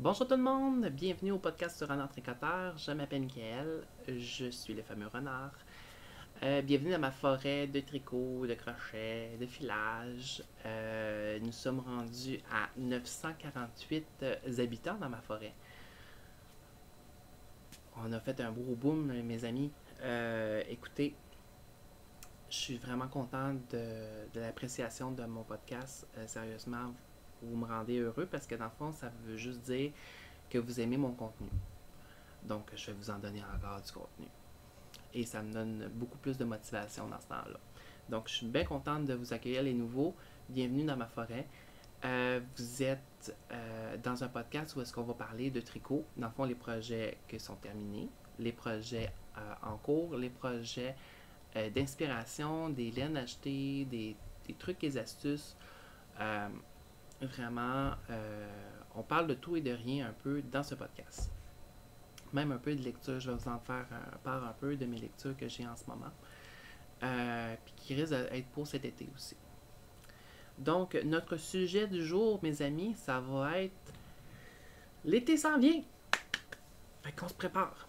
Bonjour tout le monde, bienvenue au podcast sur Renard Tricoteur. Je m'appelle Mickaël, je suis le fameux renard. Bienvenue dans ma forêt de tricot, de crochet, de filage. Nous sommes rendus à 948 habitants dans ma forêt. On a fait un gros boom, mes amis. Écoutez, je suis vraiment content de l'appréciation de mon podcast. Sérieusement, vous me rendez heureux parce que dans le fond, ça veut juste dire que vous aimez mon contenu. Donc, je vais vous en donner encore du contenu. Et ça me donne beaucoup plus de motivation dans ce temps-là. Donc, je suis bien contente de vous accueillir les nouveaux. Bienvenue dans ma forêt. Vous êtes dans un podcast où est-ce qu'on va parler de tricot. Dans le fond, les projets qui sont terminés, les projets en cours, les projets d'inspiration, des laines achetées, des trucs et des astuces. Vraiment, on parle de tout et de rien un peu dans ce podcast. Même un peu de lecture, je vais vous en faire part un peu de mes lectures que j'ai en ce moment. Puis qui risque d'être pour cet été aussi. Donc, notre sujet du jour, mes amis, ça va être l'été s'en vient. Fait qu'on se prépare.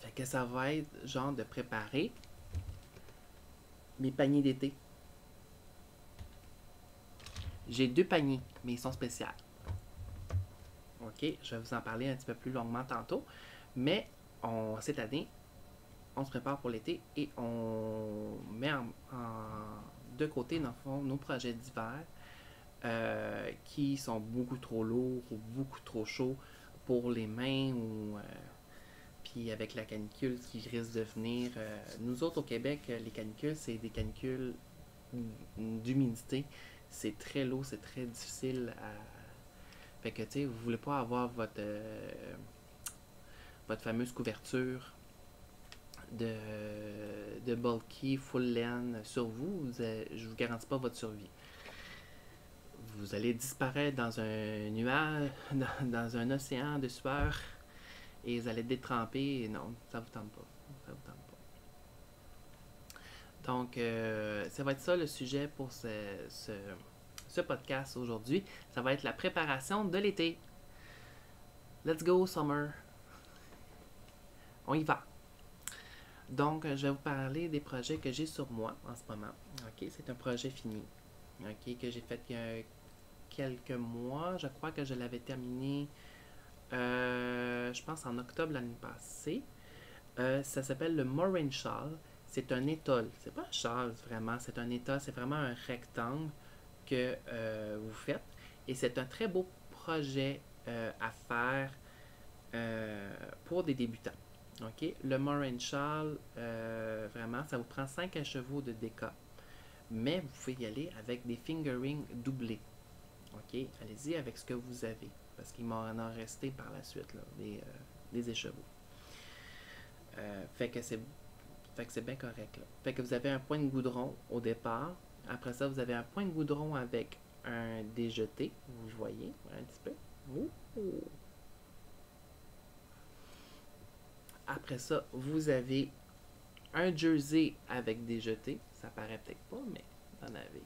Fait que ça va être genre de préparer mes paniers d'été. J'ai 2 paniers, mais ils sont spéciaux. Ok, je vais vous en parler un petit peu plus longuement tantôt. Mais cette année, on se prépare pour l'été et on met de côté, dans le fond, nos projets d'hiver qui sont beaucoup trop lourds ou beaucoup trop chauds pour les mains ou puis avec la canicule qui risque de venir. Nous autres au Québec, les canicules, c'est des canicules d'humidité. C'est très lourd, c'est très difficile à. Fait que tu sais, vous voulez pas avoir votre fameuse couverture de bulky full laine sur vous, je vous garantis pas votre survie. Vous allez disparaître dans un nuage, dans un océan de sueur et vous allez être détrempé. Et non, ça vous tente pas. Ça vous tente pas. Donc, ça va être ça le sujet pour ce podcast aujourd'hui. Ça va être la préparation de l'été. Let's go, summer. On y va. Donc, je vais vous parler des projets que j'ai sur moi en ce moment. Ok, c'est un projet fini. Ok, que j'ai fait il y a quelques mois. Je crois que je l'avais terminé, je pense, en octobre l'année passée. Ça s'appelle le Moraine Shawl. C'est un étole. C'est pas un châle vraiment, c'est un étole. C'est vraiment un rectangle que vous faites. Et c'est un très beau projet à faire pour des débutants. Ok, le Moraine Shawl, vraiment, ça vous prend 5 chevaux de déca. Mais vous pouvez y aller avec des fingerings doublés. Ok, allez-y avec ce que vous avez. Parce qu'il m'en a resté par la suite, là, des écheveaux. Fait que c'est bien correct. Là. Fait que vous avez un point de goudron au départ. Après ça, vous avez un point de goudron avec un déjeté. Vous voyez un petit peu. Ouh. Après ça, vous avez un jersey avec des jetés. Ça paraît peut-être pas, mais vous en avez.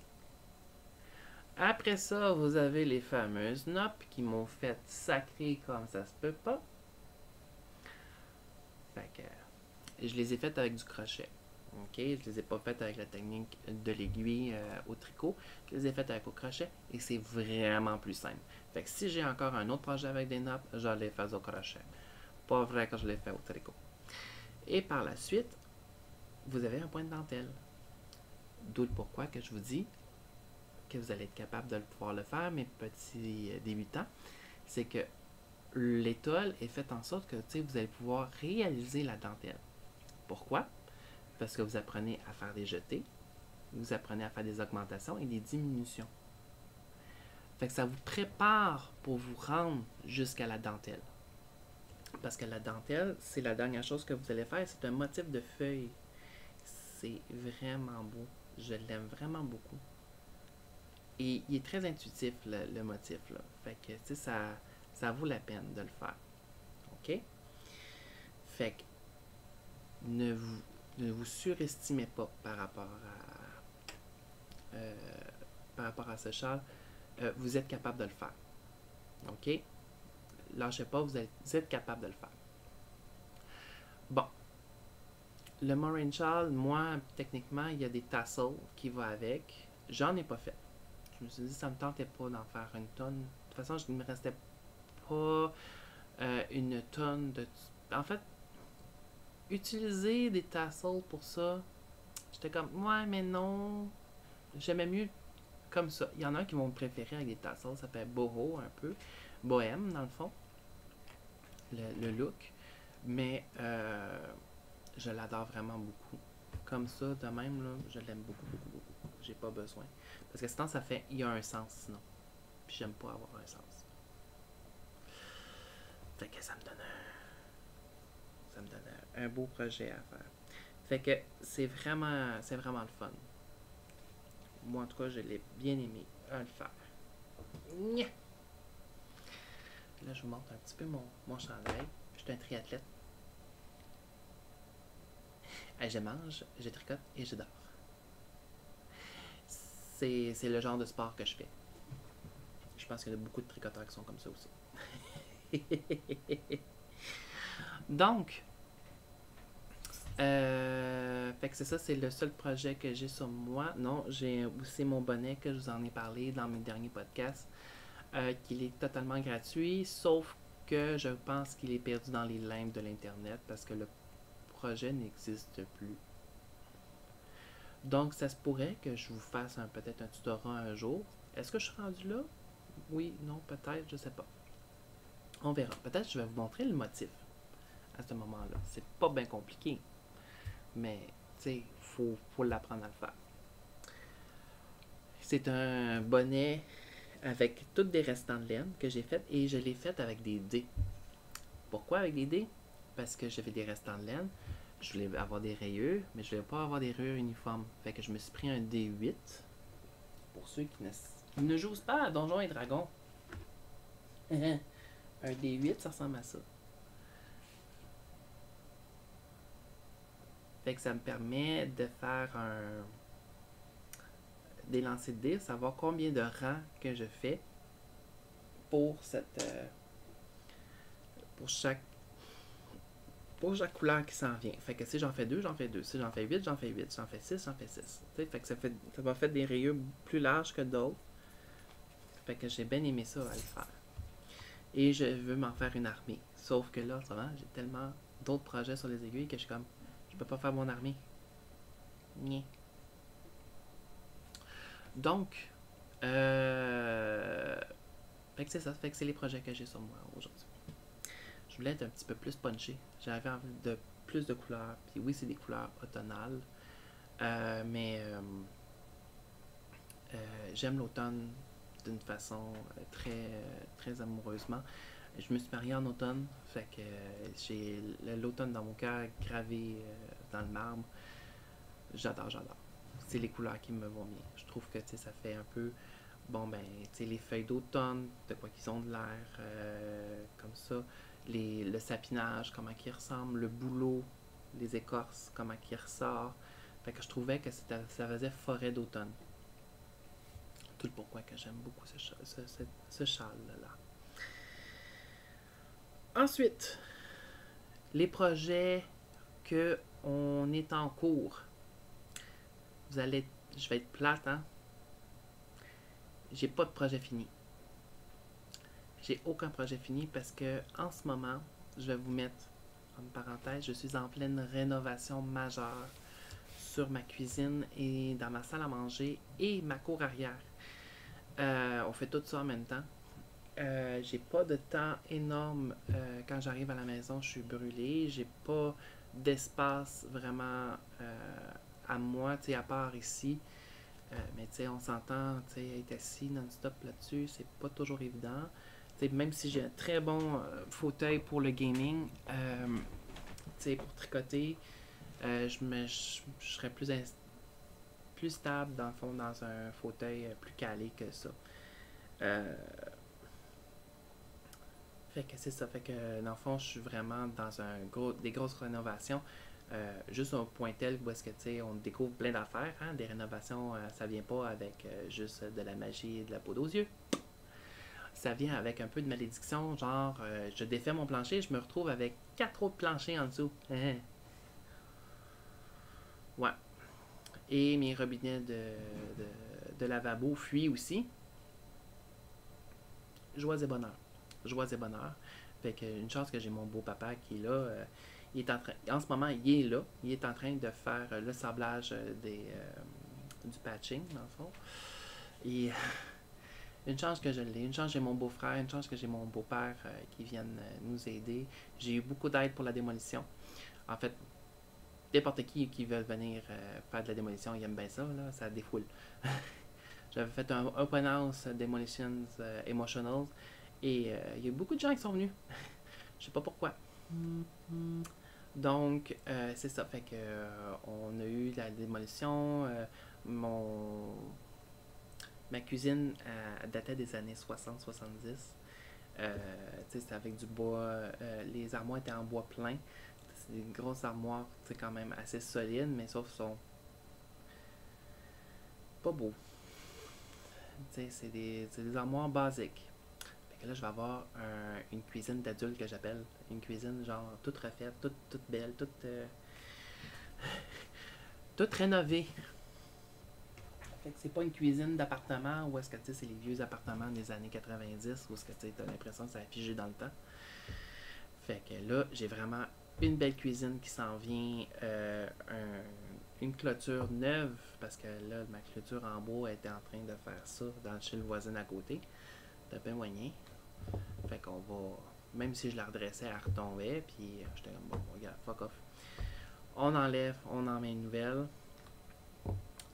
Après ça, vous avez les fameuses noppes qui m'ont fait sacrer comme ça se peut pas. Fait que je les ai faites avec du crochet. Ok, je les ai pas faites avec la technique de l'aiguille au tricot. Je les ai faites avec au crochet et c'est vraiment plus simple. Fait que si j'ai encore un autre projet avec des noppes, je les fais au crochet. Pas vrai que je les fais au tricot. Et par la suite, vous avez un point de dentelle. D'où le pourquoi que je vous dis que vous allez être capable de pouvoir le faire, mes petits débutants. C'est que l'étole est faite en sorte que vous allez pouvoir réaliser la dentelle. Pourquoi? Parce que vous apprenez à faire des jetés, vous apprenez à faire des augmentations et des diminutions. Fait que ça vous prépare pour vous rendre jusqu'à la dentelle. Parce que la dentelle, c'est la dernière chose que vous allez faire, c'est un motif de feuille. C'est vraiment beau. Je l'aime vraiment beaucoup. Et il est très intuitif, le motif. Là. Fait que, tu sais, ça vaut la peine de le faire. OK? Fait que, ne vous surestimez pas par rapport à ce châle. Vous êtes capable de le faire. OK? lâchez pas, vous êtes capable de le faire. Bon. Le Moraine Shawl, moi, techniquement, il y a des tassels qui vont avec. J'en ai pas fait. Je me suis dit, ça me tentait pas d'en faire une tonne. De toute façon, je ne me restait pas une tonne de... En fait, utiliser des tassels pour ça, j'étais comme, ouais, mais non. J'aimais mieux comme ça. Il y en a qui vont me préférer avec des tassels, ça s'appelle boho un peu. Bohème, dans le fond. Le look. Mais je l'adore vraiment beaucoup. Comme ça, de même, là, je l'aime beaucoup, beaucoup, beaucoup. J'ai pas besoin. Parce que sinon, ça fait, il y a un sens sinon. Puis j'aime pas avoir un sens. Fait que ça me donne un beau projet à faire. Fait que c'est vraiment le fun. Moi, en tout cas, je l'ai bien aimé à le faire. Nya! Là, je vous montre un petit peu mon chandail. Je suis un triathlète. Je mange, je tricote et je dors. C'est le genre de sport que je fais. Je pense qu'il y a beaucoup de tricoteurs qui sont comme ça aussi. Donc, fait que c'est ça, c'est le seul projet que j'ai sur moi. Non, j'ai aussi mon bonnet que je vous en ai parlé dans mes derniers podcasts, qu'il est totalement gratuit, sauf que je pense qu'il est perdu dans les limbes de l'Internet parce que le projet n'existe plus. Donc, ça se pourrait que je vous fasse peut-être un tutorat un jour. Est-ce que je suis rendu là? Oui, non, peut-être, je sais pas. On verra. Peut-être que je vais vous montrer le motif à ce moment-là. C'est pas bien compliqué. Mais, tu sais, faut l'apprendre à le faire. C'est un bonnet avec toutes des restants de laine que j'ai fait et je l'ai fait avec des dés. Pourquoi avec des dés? Parce que j'avais des restants de laine. Je voulais avoir des rayures, mais je voulais pas avoir des rayures uniformes. Fait que je me suis pris un D8. Pour ceux qui ne jouent pas à Donjons et Dragons. Un D8, ça ressemble à ça. Fait que ça me permet de faire des lancers de dés, savoir combien de rangs que je fais pour pour chaque couleur qui s'en vient. Fait que si j'en fais 2, j'en fais 2. Si j'en fais 8, j'en fais 8. Si j'en fais 6, j'en fais 6. Fait que ça m'a fait des rayures plus larges que d'autres. Fait que j'ai bien aimé ça à le faire. Et je veux m'en faire une armée. Sauf que là, ça va, j'ai tellement d'autres projets sur les aiguilles que je suis comme, je peux pas faire mon armée. Nien. Donc, fait que c'est ça. Fait que c'est les projets que j'ai sur moi aujourd'hui. Je voulais être un petit peu plus punché. J'avais envie de plus de couleurs. Puis oui, c'est des couleurs automnales. Mais j'aime l'automne d'une façon très amoureusement. Je me suis mariée en automne, fait que j'ai l'automne dans mon cœur gravé dans le marbre. J'adore. C'est les couleurs qui me vont bien. Je trouve que ça fait un peu, bon ben, les feuilles d'automne, de quoi qu'ils ont de l'air, comme ça. Le sapinage, comment il ressemble, le bouleau, les écorces, comment il ressort. Fait que je trouvais que ça faisait forêt d'automne. Tout le pourquoi que j'aime beaucoup ce châle-là. Ensuite, les projets que on est en cours. Je vais être plate, hein? J'ai pas de projet fini. J'ai aucun projet fini parce que en ce moment, je vais vous mettre en parenthèse, je suis en pleine rénovation majeure sur ma cuisine et dans ma salle à manger et ma cour arrière. On fait tout ça en même temps. J'ai pas de temps énorme quand j'arrive à la maison, je suis brûlée. J'ai pas d'espace vraiment à moi, tu sais, à part ici. Mais tu sais, on s'entend, tu sais, être assis non-stop là-dessus, c'est pas toujours évident. Tu sais, même si j'ai un très bon fauteuil pour le gaming, tu sais, pour tricoter, je serais plus stable dans le fond dans un fauteuil plus calé que ça. Fait que c'est ça. Fait que dans le fond, je suis vraiment dans des grosses rénovations. Juste un point tel où est-ce que tu sais, on découvre plein d'affaires. Hein? Des rénovations, ça vient pas avec juste de la magie et de la poudre aux yeux. ça vient avec un peu de malédiction, genre je défais mon plancher, je me retrouve avec 4 autres planchers en dessous. Ouais. Et mes robinets de lavabo fuient aussi. Joie et bonheur. Joie et bonheur. Fait que une chance que j'ai mon beau papa qui est là. Il est en ce moment, il est là. Il est en train de faire le sablage du patching, dans le fond. Et une chance que je l'ai. Une chance que j'ai mon beau-frère. Une chance que j'ai mon beau-père qui viennent nous aider. J'ai eu beaucoup d'aide pour la démolition. En fait, n'importe qui veut venir faire de la démolition, il aime bien ça, là, ça défoule. J'avais fait un open house Demolitions Emotional et il y a beaucoup de gens qui sont venus. Je sais pas pourquoi. Donc, c'est ça. Fait que on a eu la démolition. Ma cuisine datait des années 60-70. C'était avec du bois. Les armoires étaient en bois plein. C'est des grosses armoires, c'est quand même assez solides, mais sauf sont pas beaux. C'est des armoires basiques. Fait que là, je vais avoir une cuisine d'adulte que j'appelle. Une cuisine genre toute refaite, toute belle, toute rénovée. Fait que c'est pas une cuisine d'appartement où est-ce que c'est les vieux appartements des années 90 où est-ce que tu as l'impression que ça a figé dans le temps. Fait que là, j'ai vraiment une belle cuisine qui s'en vient, une clôture neuve, parce que là, ma clôture en bois était en train de faire ça chez le voisin à côté. C'était bien moyen. Fait qu'on va, même si je la redressais, elle retombait, puis j'étais comme, bon, regarde, fuck off. On enlève, on en met une nouvelle.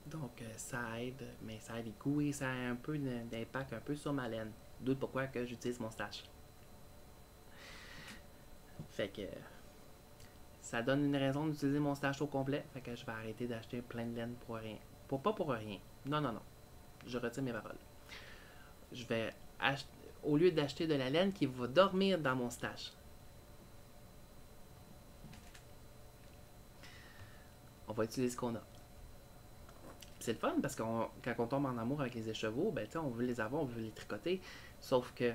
Donc, ça aide, mais ça aide les coups et ça a un peu d'impact un peu sur ma laine. D'où pourquoi que j'utilise mon stash. Fait que ça donne une raison d'utiliser mon stash au complet. Fait que je vais arrêter d'acheter plein de laine pour rien. Pas pour rien. Non, non, non. Je retire mes paroles. Je vais acheter, au lieu d'acheter de la laine qui va dormir dans mon stash, on va utiliser ce qu'on a. C'est le fun parce que quand on tombe en amour avec les écheveaux, ben, on veut les avoir, on veut les tricoter. Sauf que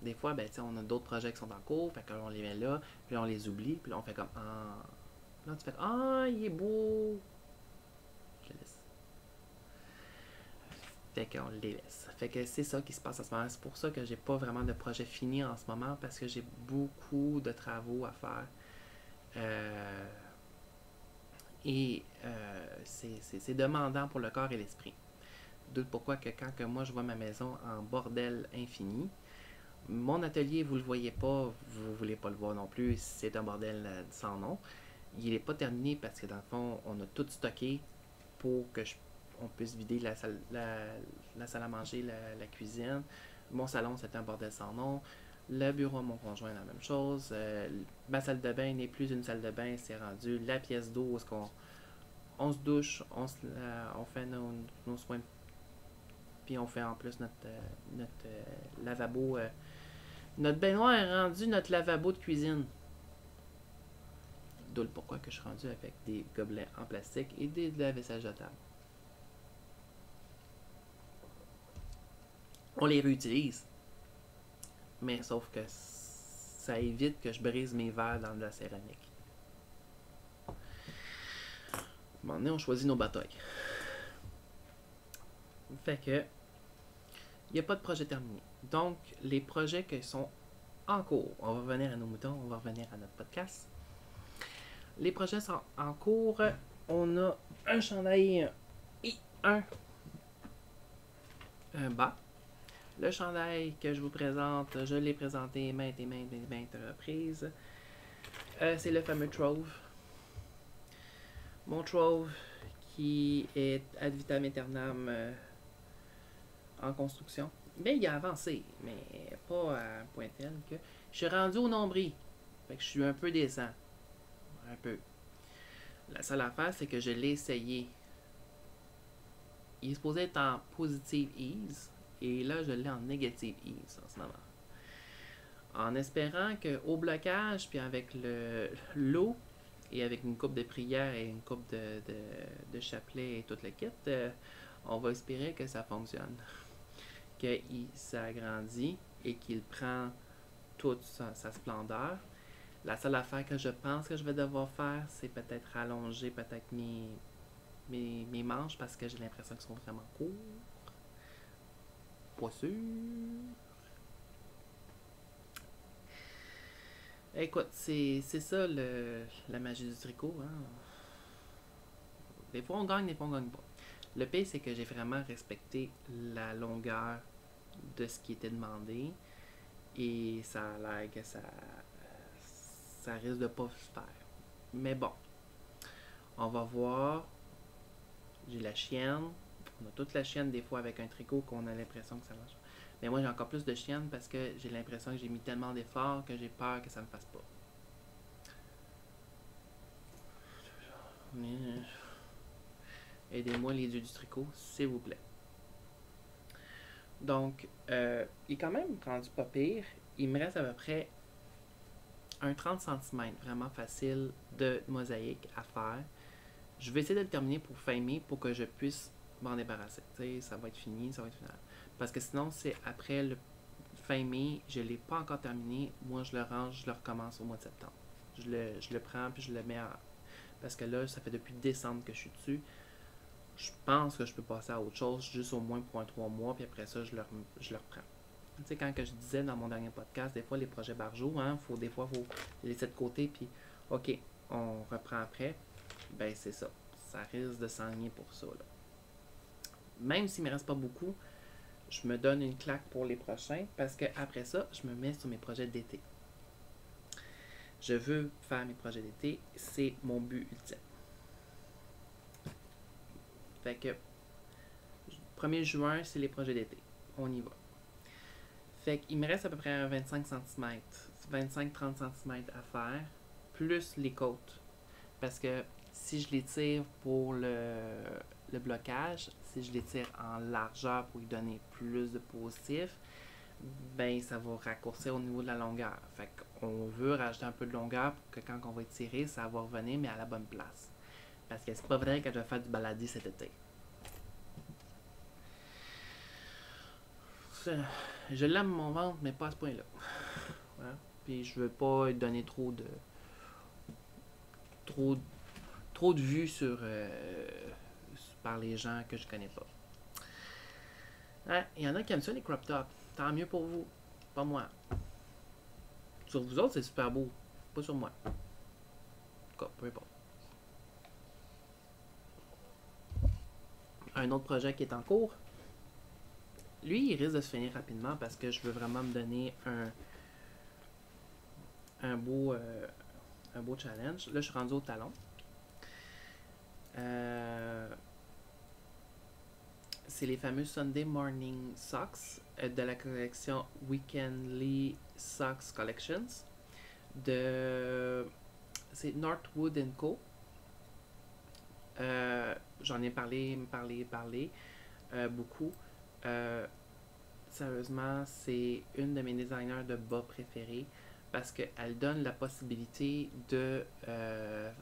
des fois, ben, on a d'autres projets qui sont en cours, fait qu'on les met là, puis on les oublie, puis là, on fait comme ah. Là, tu fais ah, il est beau. Je le laisse. Fait qu'on les laisse. Fait que c'est ça qui se passe en ce moment. C'est pour ça que j'ai pas vraiment de projet fini en ce moment parce que j'ai beaucoup de travaux à faire. Et c'est demandant pour le corps et l'esprit. D'où pourquoi que quand que moi je vois ma maison en bordel infini, mon atelier, vous le voyez pas, vous voulez pas le voir non plus, c'est un bordel sans nom. Il n'est pas terminé parce que dans le fond, on a tout stocké pour que on puisse vider la salle à manger, la cuisine. Mon salon, c'est un bordel sans nom. Le bureau à mon conjoint, la même chose. Ma salle de bain n'est plus une salle de bain, c'est rendu la pièce d'eau où on se douche, on fait nos soins, puis on fait en plus notre lavabo. Notre baignoire est rendu notre lavabo de cuisine. D'où le pourquoi que je suis rendu avec des gobelets en plastique et des lave-vaisselle jetables. On les réutilise. Mais sauf que ça évite que je brise mes verres dans de la céramique. À un moment donné, on choisit nos batailles. Fait que il n'y a pas de projet terminé. Donc, les projets qui sont en cours, on va revenir à nos moutons, on va revenir à notre podcast. Les projets sont en cours. On a un chandail et un bas. Le chandail que je vous présente, je l'ai présenté maintes reprises. C'est le fameux Trove. Mon Trove qui est ad vitam aeternam en construction. Mais il a avancé, mais pas à un point tel que je suis rendu au nombril. Fait que je suis un peu décent. Un peu. La seule affaire, c'est que je l'ai essayé. Il est supposé être en positive ease. Et là, je l'ai en negative ease en ce moment. En espérant qu'au blocage, puis avec l'eau, et avec une coupe de prière et une coupe de chapelet et tout le kit, on va espérer que ça fonctionne. Qu'il s'agrandit et qu'il prend toute sa splendeur. La seule affaire que je pense que je vais devoir faire, c'est peut-être rallonger peut-être mes manches parce que j'ai l'impression qu'ils sont vraiment courts. Pas sûr. Écoute, c'est ça la magie du tricot. Hein? Des fois on gagne, des fois on gagne pas. Le pire, c'est que j'ai vraiment respecté la longueur de ce qui était demandé et ça a l'air que ça risque de pas se faire. Mais bon, on va voir. J'ai la chienne. On a toute la chienne des fois avec un tricot qu'on a l'impression que ça marche. Mais moi j'ai encore plus de chienne parce que j'ai l'impression que j'ai mis tellement d'efforts que j'ai peur que ça ne fasse pas. Aidez-moi les dieux du tricot, s'il vous plaît. Donc, il est quand même rendu pas pire. Il me reste à peu près un 30 cm, vraiment facile de mosaïque à faire. Je vais essayer de le terminer pour fin mai pour que je puisse m'en débarrasser. T'sais, ça va être fini, ça va être final. Parce que sinon, c'est après le fin mai, je ne l'ai pas encore terminé. Moi, je le range, je le recommence au mois de septembre. Je le prends puis je le mets à... Parce que là, ça fait depuis décembre que je suis dessus. Je pense que je peux passer à autre chose, juste au moins pour un 3 mois, puis après ça, je le reprends. Tu sais, quand que je disais dans mon dernier podcast, des fois, les projets barjots, hein, des fois, il faut les laisser de côté, puis OK, on reprend après. Ben, c'est ça. Ça risque de s'enligner pour ça, là. Même s'il ne me reste pas beaucoup, je me donne une claque pour les prochains, parce que après ça, je me mets sur mes projets d'été. Je veux faire mes projets d'été, c'est mon but ultime. Fait que 1er juin, c'est les projets d'été. On y va. Fait qu'il me reste à peu près un 25 cm, 25-30 cm à faire, plus les côtes. Parce que si je les tire pour le blocage, si je les tire en largeur pour lui donner plus de positif, ben ça va raccourcir au niveau de la longueur. Fait qu'on veut rajouter un peu de longueur pour que quand on va étirer, ça va revenir, mais à la bonne place. Parce que c'est pas vrai que je vais faire du baladi cet été. Je l'aime mon ventre, mais pas à ce point-là. Voilà. Puis je veux pas donner trop de vues par les gens que je connais pas. Il y en a qui aiment ça les crop tops. Tant mieux pour vous, pas moi. Sur vous autres, c'est super beau, pas sur moi. En tout cas, peu importe. Un autre projet qui est en cours. Lui, il risque de se finir rapidement parce que je veux vraiment me donner un beau challenge. Là, je suis rendu au talon. C'est les fameux Sunday Morning Socks de la collection Weekendly Socks Collections c'est Northwood Co. J'en ai parlé beaucoup. Sérieusement, c'est une de mes designers de bas préférés parce qu'elle donne la possibilité de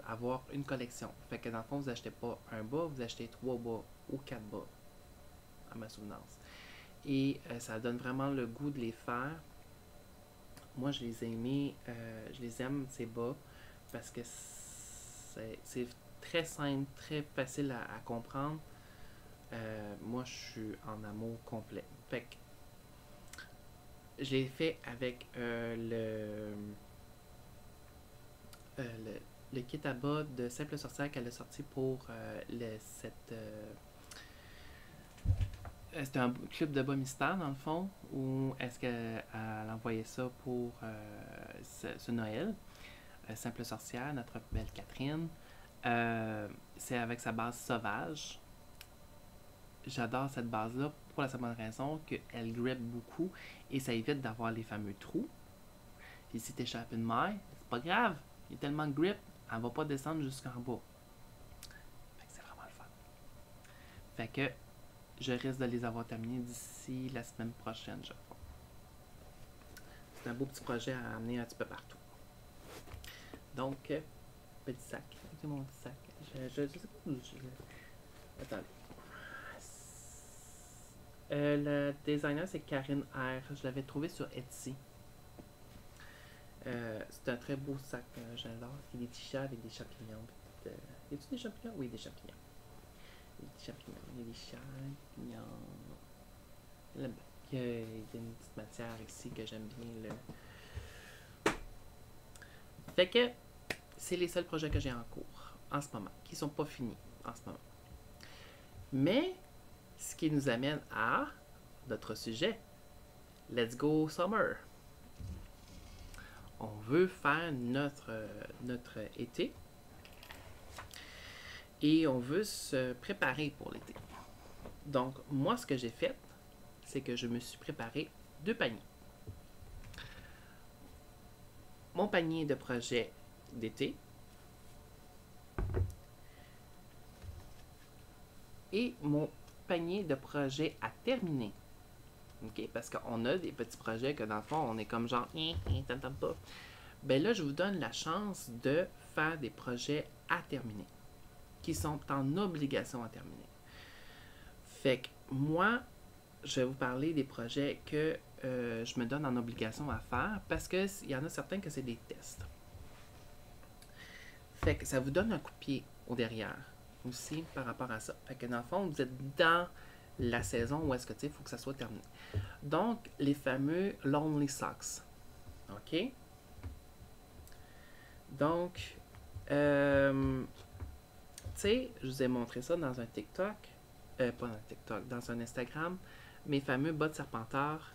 avoir une collection. Fait que dans le fond, vous achetez pas un bas, vous achetez 3 bas ou 4 bas, à ma souvenance. Et ça donne vraiment le goût de les faire. Moi, je les ai aimés, je les aime, ces bas, parce que c'est très simple, très facile à comprendre. Moi, je suis en amour complet. Fait que je l'ai fait avec le kit à bas de Simple Sorcière qu'elle a sorti pour c'était un club de bas mystère dans le fond, ou est-ce qu'elle envoyait ça pour ce Noël? Simple Sorcière, notre belle Catherine. C'est avec sa base sauvage. J'adore cette base-là pour la simple raison qu'elle grippe beaucoup et ça évite d'avoir les fameux trous. Puis si tu échappes une maille, c'est pas grave. Il y a tellement de grip, elle va pas descendre jusqu'en bas. Fait que c'est vraiment le fun. Fait que je risque de les avoir terminés d'ici la semaine prochaine, je crois. C'est un beau petit projet à amener un petit peu partout. Donc, petit sac. C'est mon petit sac. Je sais pas où je... Attendez. Le designer, c'est Karine R. Je l'avais trouvé sur Etsy. C'est un très beau sac, j'adore. Il y a des t-shirts avec des champignons. Y a-t-il des champignons? Oui, des champignons. Des champignons. Il y a des champignons. Là-bas. Il y a une petite matière ici que j'aime bien. Fait que c'est les seuls projets que j'ai en cours en ce moment, qui sont pas finis en ce moment. Mais ce qui nous amène à notre sujet. Let's go summer. On veut faire notre été et on veut se préparer pour l'été. Donc, moi, ce que j'ai fait, c'est que je me suis préparé 2 paniers. Mon panier de projet d'été et mon panier de projet à terminer. OK? Parce qu'on a des petits projets que dans le fond, on est comme genre, t'entends pas. Ben là, je vous donne la chance de faire des projets à terminer, qui sont en obligation à terminer. Fait que moi, je vais vous parler des projets que je me donne en obligation à faire parce qu'il y en a certains que c'est des tests. Fait que ça vous donne un coup de pied au derrière aussi par rapport à ça. Fait que dans le fond, vous êtes dans la saison où est-ce que tu sais, il faut que ça soit terminé. Donc, les fameux Lonely Socks. OK? Donc, tu sais, je vous ai montré ça dans un TikTok. Pas dans un TikTok, dans un Instagram. Mes fameux bas de serpentard.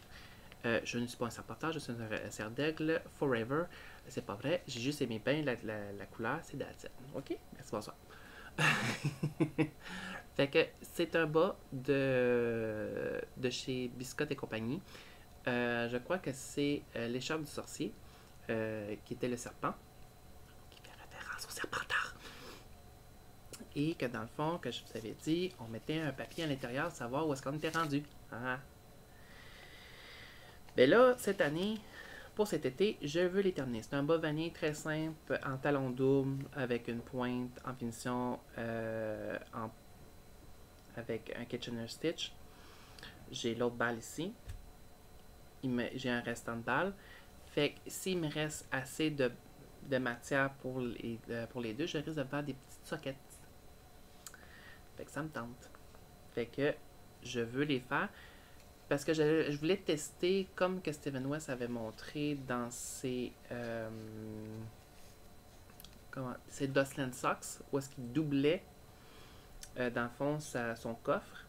Je ne suis pas un serpentard, je suis un cerf d'aigle forever. C'est pas vrai, j'ai juste aimé bien la couleur, c'est that's. OK? Merci, bonsoir. Fait que c'est un bas de chez Biscotte et compagnie. Je crois que c'est l'écharpe du sorcier, qui était le serpent, qui fait référence au serpentard. Et que dans le fond, que je vous avais dit, on mettait un papier à l'intérieur pour savoir où est-ce qu'on était rendu. Ah. Ben là, cette année, pour cet été, je veux les terminer. C'est un bas vanille très simple, en talon double, avec une pointe en finition avec un Kitchener Stitch. J'ai l'autre balle ici. J'ai un restant de balle. Fait que s'il me reste assez de matière pour les deux, je risque de faire des petites sockets. Fait que ça me tente. Fait que je veux les faire. Parce que je voulais tester comme que Steven West avait montré dans ses Dustland Socks, où est-ce qu'il doublait dans le fond son coffre.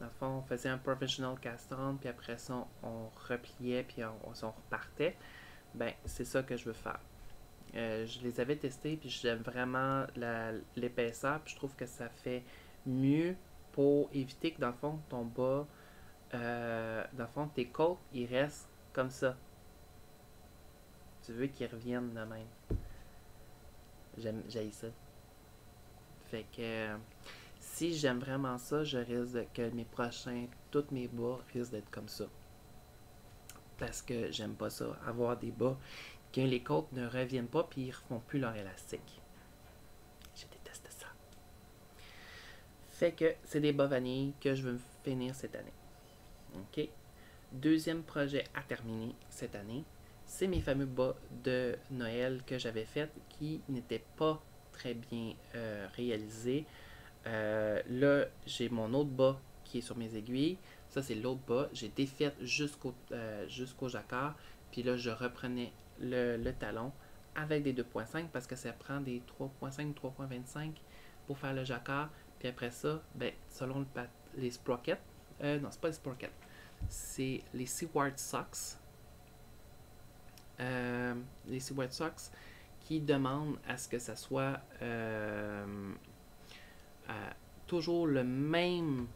Dans le fond, on faisait un professional cast-on, puis après ça, on repliait, puis on repartait. Ben, c'est ça que je veux faire. Je les avais testés, puis j'aime vraiment l'épaisseur, puis je trouve que ça fait mieux pour éviter que dans le fond, ton bas, dans le fond, tes côtes, ils restent comme ça. Tu veux qu'ils reviennent de même. J'haïs ça. Fait que si j'aime vraiment ça, je risque que tous mes bas risquent d'être comme ça. Parce que j'aime pas ça, avoir des bas que les côtes ne reviennent pas puis ils ne refont plus leur élastique. Je déteste ça. Fait que c'est des bas vanille que je veux finir cette année. OK? Deuxième projet à terminer cette année, c'est mes fameux bas de Noël que j'avais fait qui n'étaient pas très bien réalisés. Là, j'ai mon autre bas qui est sur mes aiguilles. Ça, c'est l'autre bas. J'ai défait jusqu'au jacquard. Puis là, je reprenais le talon avec des 2.5 parce que ça prend des 3.5, 3.25 pour faire le jacquard. Puis après ça, ben, selon les sprockets, non, c'est pas les sprockets, c'est les Seaward Socks. Les Seaward Socks qui demandent à ce que ça soit toujours la même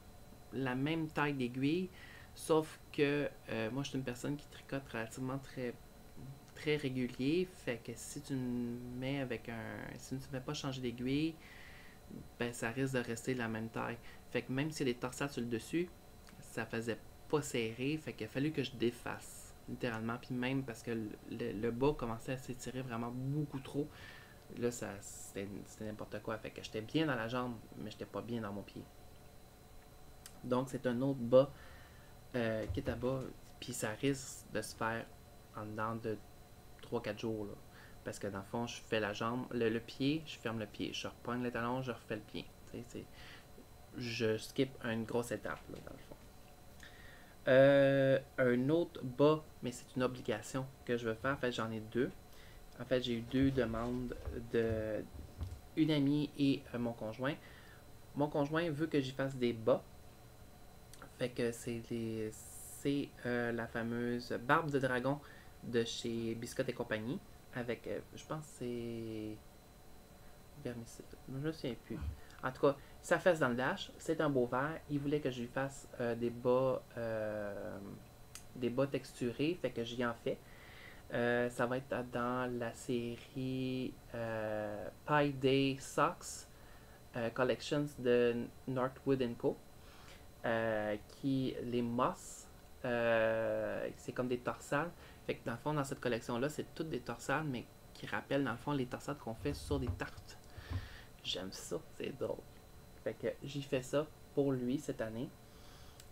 taille d'aiguille, sauf que moi je suis une personne qui tricote relativement très régulier, fait que si tu mets si tu ne fais pas changer d'aiguille, ben ça risque de rester la même taille. Fait que même s'il y a des torsades sur le dessus, ça faisait pas serré, fait qu'il a fallu que je défasse littéralement, puis même parce que le bas commençait à s'étirer vraiment beaucoup trop. Là, c'était n'importe quoi. Fait que j'étais bien dans la jambe, mais j'étais pas bien dans mon pied. Donc, c'est un autre bas kit à bas, puis ça risque de se faire en dedans de 3-4 jours. Là. Parce que dans le fond, je fais la jambe, le pied, je ferme le pied. Je repogne le talon, je refais le pied. Je skip une grosse étape, là, dans le fond. Un autre bas, mais c'est une obligation que je veux faire. En fait, j'en ai deux. En fait, j'ai eu deux demandes de une amie et mon conjoint. Mon conjoint veut que j'y fasse des bas. Fait que c'est la fameuse barbe de dragon de chez Biscotte et compagnie. Avec, je pense que c'est vermicide. Je me souviens plus. En tout cas, ça fesse dans le dash. C'est un beau vert. Il voulait que je lui fasse des bas texturés. Fait que j'y en fais. Ça va être dans la série Pie Day Socks Collections de Northwood Co. Qui les moss, c'est comme des torsades. Fait que dans le fond, dans cette collection-là, c'est toutes des torsades, mais qui rappellent dans le fond les torsades qu'on fait sur des tartes. J'aime ça, c'est drôle. Fait que j'y fais ça pour lui cette année.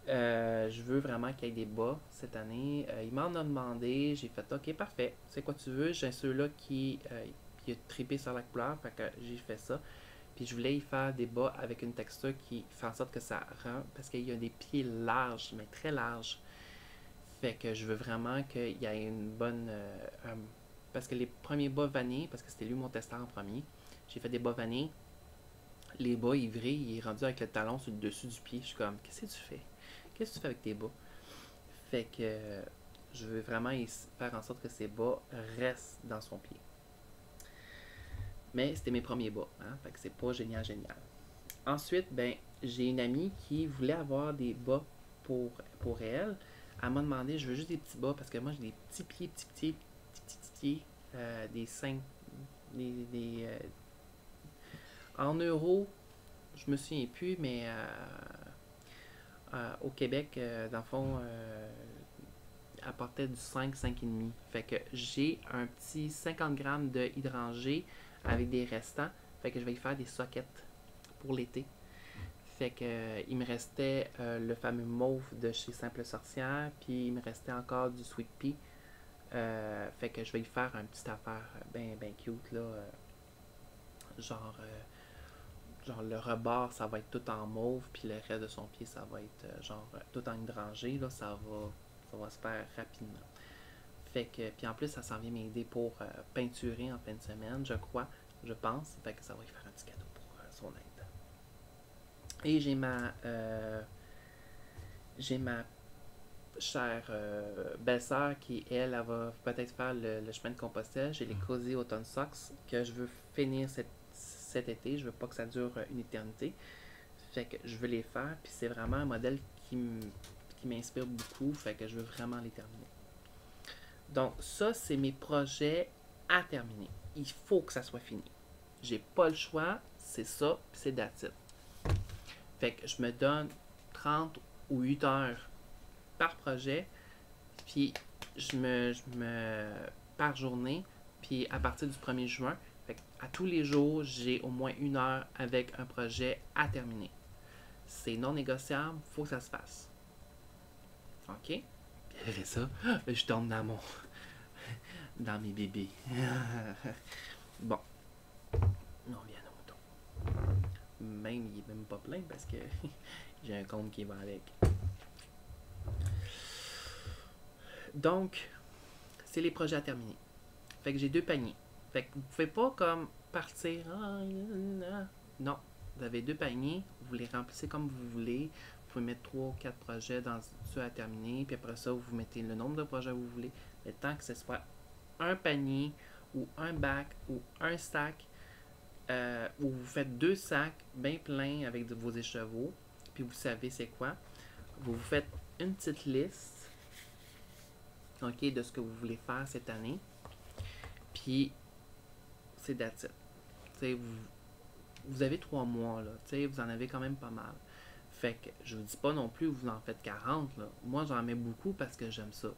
Je veux vraiment qu'il y ait des bas cette année. Il m'en a demandé, j'ai fait ok, parfait. C'est quoi tu veux? J'ai ceux-là qui a trippé sur la couleur, fait que j'ai fait ça. Puis je voulais y faire des bas avec une texture qui fait en sorte que ça rend, parce qu'il y a des pieds larges, mais très larges. Fait que je veux vraiment qu'il y ait une bonne. Parce que les premiers bas vanille, parce que c'était lui mon testeur en premier, j'ai fait des bas vanille. Les bas, il est rendu avec le talon sur le dessus du pied. Je suis comme, qu'est-ce que tu fais? Qu'est-ce que tu fais avec tes bas? Fait que je veux vraiment faire en sorte que ses bas restent dans son pied. Mais c'était mes premiers bas, hein? Fait que c'est pas génial, génial. Ensuite, ben, j'ai une amie qui voulait avoir des bas pour elle. Elle m'a demandé, je veux juste des petits bas parce que moi j'ai des petits pieds, des 5, en euros, je me souviens plus, mais au Québec, dans le fond, elle portait du 5,5,5. Fait que j'ai un petit 50 grammes de hydrangé avec des restants. Fait que je vais y faire des sockets pour l'été. Fait que il me restait le fameux mauve de chez Simple Sorcière, puis il me restait encore du Sweet Pea. Fait que je vais y faire une petite affaire ben cute là. Genre le rebord ça va être tout en mauve, puis le reste de son pied ça va être tout en hydrangé là, ça va se faire rapidement. Fait que puis en plus ça s'en vient m'aider pour peinturer en fin de semaine, je crois, je pense. Fait que ça va y faire un petit cadeau pour son aide. Et j'ai ma chère belle-sœur qui, elle va peut-être faire le chemin de Compostelle. J'ai les Cozy Autumn Socks que je veux finir cet été. Je veux pas que ça dure une éternité. Fait que je veux les faire. Puis c'est vraiment un modèle qui m'inspire beaucoup. Fait que je veux vraiment les terminer. Donc ça, c'est mes projets à terminer. Il faut que ça soit fini. J'ai pas le choix. C'est ça, puis c'est that's it. Fait que je me donne 30 ou 8 heures par projet, puis je me par journée, puis à partir du 1er juin, fait à tous les jours, j'ai au moins 1 heure avec un projet à terminer. C'est non négociable, faut que ça se fasse. OK? Puis après ça, je tombe dans mes bébés. Bon, on vient au mouton. Même, il est même pas plein parce que j'ai un compte qui va avec. Donc, c'est les projets à terminer. Fait que j'ai 2 paniers. Fait que vous pouvez pas comme partir. Non. Vous avez 2 paniers. Vous les remplissez comme vous voulez. Vous pouvez mettre 3 ou 4 projets dans ceux à terminer. Puis après ça, vous mettez le nombre de projets que vous voulez. Mais tant que ce soit un panier ou un bac ou un sac, où vous faites 2 sacs bien pleins avec vos écheveaux. Puis vous savez c'est quoi. Vous faites une petite liste, OK, de ce que vous voulez faire cette année. Puis, c'est that's it. Vous avez 3 mois, là. Vous en avez quand même pas mal. Fait que je vous dis pas non plus que vous en faites 40, là. Moi, j'en mets beaucoup parce que j'aime ça.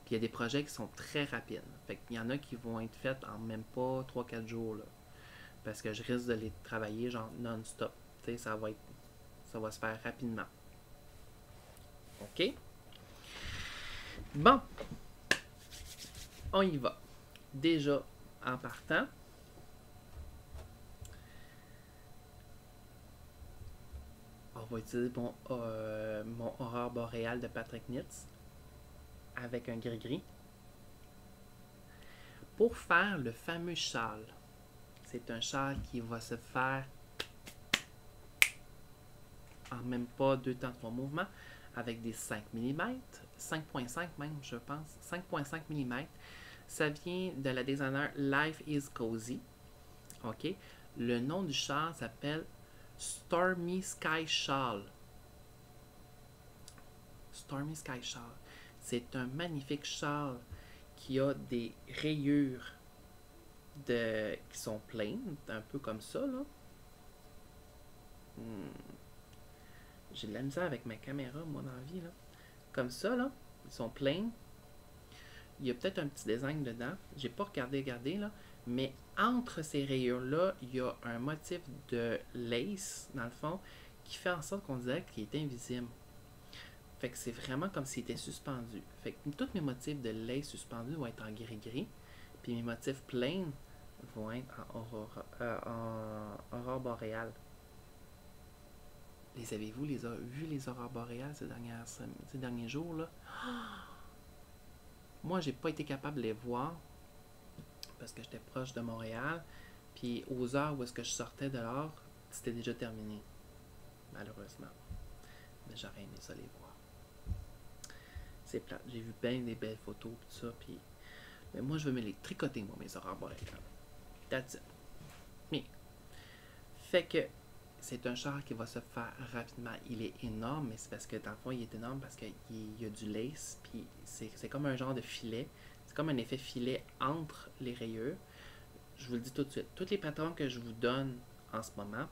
Puis, il y a des projets qui sont très rapides. Fait qu'il y en a qui vont être faits en même pas 3-4 jours, là. Parce que je risque de les travailler, genre, non-stop. Ça va se faire rapidement. OK? Bon, on y va. Déjà, en partant, on va utiliser mon Aurore boréale de Patrick Nitz avec un gris-gris pour faire le fameux châle. C'est un châle qui va se faire en même pas 2 temps 3 mouvements avec des 5 mm, 5.5 même je pense, 5.5 mm. Ça vient de la designer Life is Cozy. OK? Le nom du châle s'appelle Stormy Sky Shawl. Stormy Sky Shawl. C'est un magnifique châle qui a des rayures qui sont pleines, un peu comme ça, là. J'ai de la misère avec ma caméra, moi, dans la vie, là. Comme ça, là. Ils sont pleins. Il y a peut-être un petit design dedans. J'ai pas regardé, là. Mais entre ces rayures-là, il y a un motif de lace, dans le fond, qui fait en sorte qu'on dirait qu'il est invisible. Fait que c'est vraiment comme s'il était suspendu. Fait que tous mes motifs de lace suspendus vont être en gris-gris. Puis mes motifs plains vont être en aurore boréale. Les avez-vous vu les aurores boréales ces derniers jours là? Moi, j'ai pas été capable de les voir parce que j'étais proche de Montréal. Puis aux heures où est-ce que je sortais de l'or, c'était déjà terminé. Malheureusement. Mais j'aurais aimé ça les voir. C'est plate. J'ai vu bien des belles photos et tout ça. Puis... Mais moi, je veux me les tricoter, moi, mes aurores boréales. That's it. Mais, fait que c'est un char qui va se faire rapidement. Il est énorme, mais c'est parce que dans le fond, il est énorme parce qu'il y a du lace, puis c'est comme un genre de filet. C'est comme un effet filet entre les rayures. Je vous le dis tout de suite. Tous les patrons que je vous donne en ce moment,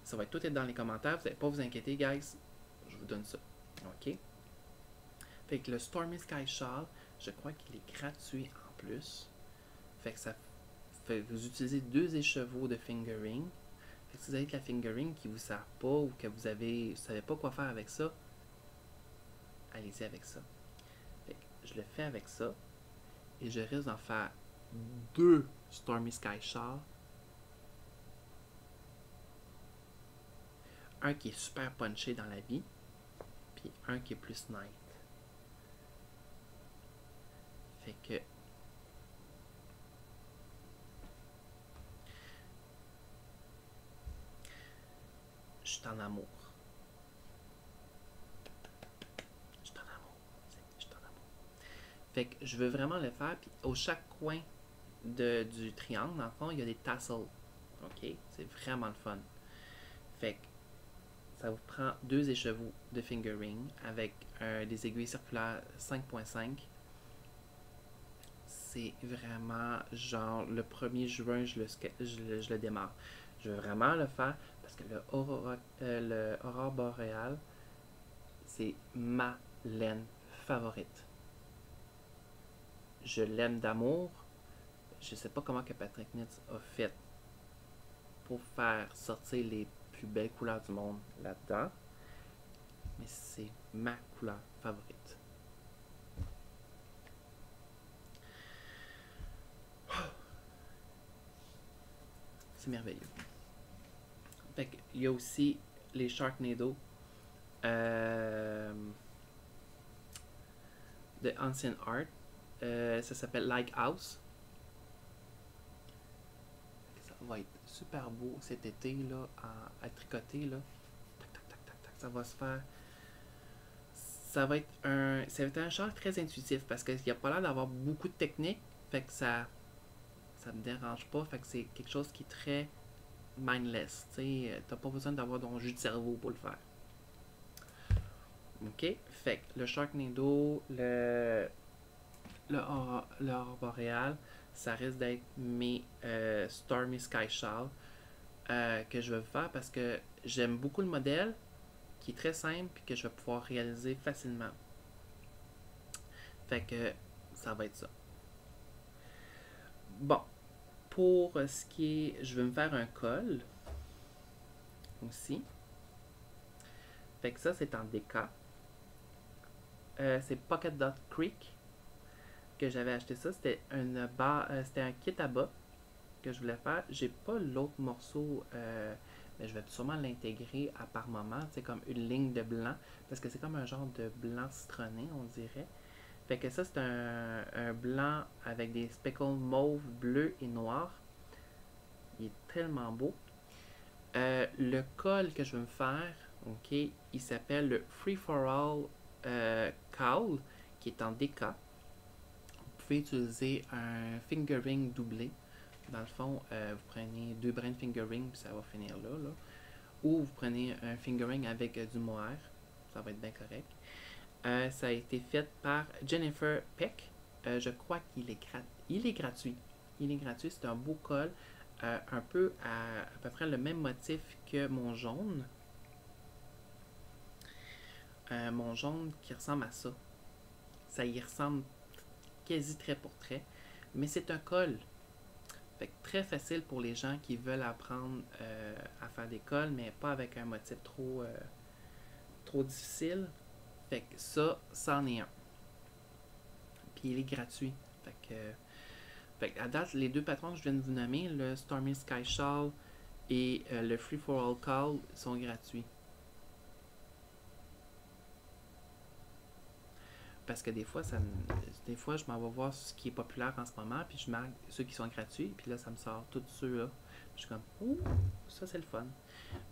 ça va tout être dans les commentaires. Vous n'allez pas vous inquiéter, guys. Je vous donne ça. OK? Fait que le Stormy Sky Shawl, je crois qu'il est gratuit en plus. Fait que ça fait vous utilisez 2 écheveaux de fingering. Fait que si vous avez de la fingering qui ne vous sert pas ou que vous ne savez pas quoi faire avec ça, allez-y avec ça. Fait que je le fais avec ça et je risque d'en faire 2 Stormy Sky Shawl. Un qui est super punché dans la vie, puis un qui est plus night. Fait que je suis en amour. Je suis en amour. Je suis en amour. Fait que je veux vraiment le faire, puis au chaque coin du triangle, dans le fond, il y a des tassels. OK? C'est vraiment le fun. Fait que ça vous prend 2 écheveaux de fingering avec des aiguilles circulaires 5.5. C'est vraiment genre le 1er juin, je le démarre. Je veux vraiment le faire parce que le Aurore boréale, c'est ma laine favorite. Je l'aime d'amour. Je sais pas comment que Patrick Nitz a fait pour faire sortir les plus belles couleurs du monde là-dedans. Mais c'est ma couleur favorite. C'est merveilleux. Fait que, il y a aussi les Sharknado de Ancient Art. Ça s'appelle Lighthouse. Ça va être super beau cet été là, à tricoter là. Tac, tac, tac, tac, tac. Ça va se faire. Ça va être un char très intuitif parce qu'il n'y a pas l'air d'avoir beaucoup de technique. Fait que ça me dérange pas. Fait que c'est quelque chose qui est très mindless. T'as pas besoin d'avoir ton jus de cerveau pour le faire. OK? Fait que le Sharknado, le Aurore boréale, ça risque d'être mes Stormy Sky Shawl que je vais faire parce que j'aime beaucoup le modèle qui est très simple et que je vais pouvoir réaliser facilement. Fait que ça va être ça. Bon, pour ce qui est, je vais me faire un col aussi. Fait que ça, c'est en DK. c'est Pocket Dot Creek que j'avais acheté ça. C'était c'était un kit à bas que je voulais faire. J'ai pas l'autre morceau, mais je vais sûrement l'intégrer à par moment. C'est comme une ligne de blanc, parce que c'est comme un genre de blanc citronné, on dirait. Fait que ça, c'est un blanc avec des speckles mauve, bleu et noir. Il est tellement beau. Le col que je veux me faire, ok, il s'appelle le Free for All Cowl, qui est en DK. Vous pouvez utiliser un fingering doublé. Dans le fond, vous prenez 2 brins de fingering, puis ça va finir là. Ou vous prenez un fingering avec du mohair, ça va être bien correct. Ça a été fait par Jennifer Peck. Je crois qu'il est, il est gratuit. Il est gratuit, c'est un beau col. Un peu à peu près le même motif que mon jaune. Mon jaune qui ressemble à ça. Ça y ressemble quasi trait pour trait. Mais c'est un col. Fait que très facile pour les gens qui veulent apprendre à faire des cols, mais pas avec un motif trop difficile. Fait que ça, c'en est un. Puis il est gratuit. Fait que à date, les 2 patrons que je viens de vous nommer, le Stormy Sky Shawl et le Free for All Call, sont gratuits. Parce que des fois, je m'en vais voir ce qui est populaire en ce moment, puis je marque ceux qui sont gratuits, puis là, ça me sort tous ceux-là. Je suis comme, ouh, ça c'est le fun.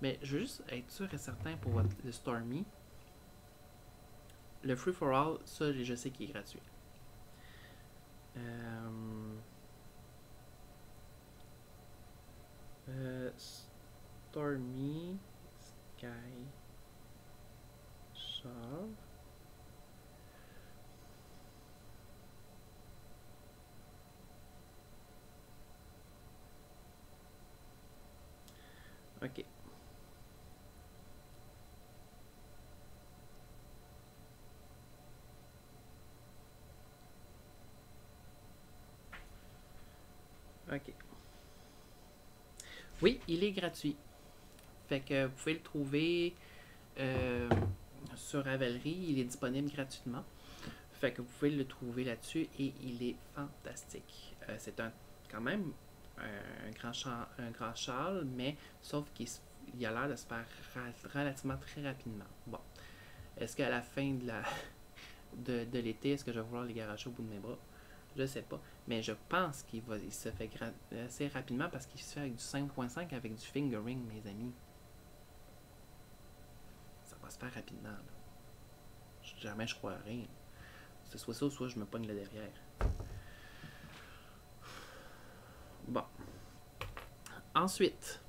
Mais je veux juste être sûr et certain pour le Stormy. Le Free for All, ça, je sais qu'il est gratuit. Stormy Sky Shawl. Ok. Ok. Oui, il est gratuit. Fait que vous pouvez le trouver sur Ravelry. Il est disponible gratuitement. Fait que vous pouvez le trouver là-dessus et il est fantastique. C'est quand même un grand châle, mais sauf qu'il a l'air de se faire relativement très rapidement. Bon. Est-ce qu'à la fin de l'été, est-ce que je vais vouloir les garocher au bout de mes bras? Je sais pas. Mais je pense qu'il se fait assez rapidement parce qu'il se fait avec du 5.5 avec du fingering, mes amis. Ça va se faire rapidement. Là. Jamais je crois rien. C'est soit ça ou soit je me pogne le derrière. Bon. Ensuite,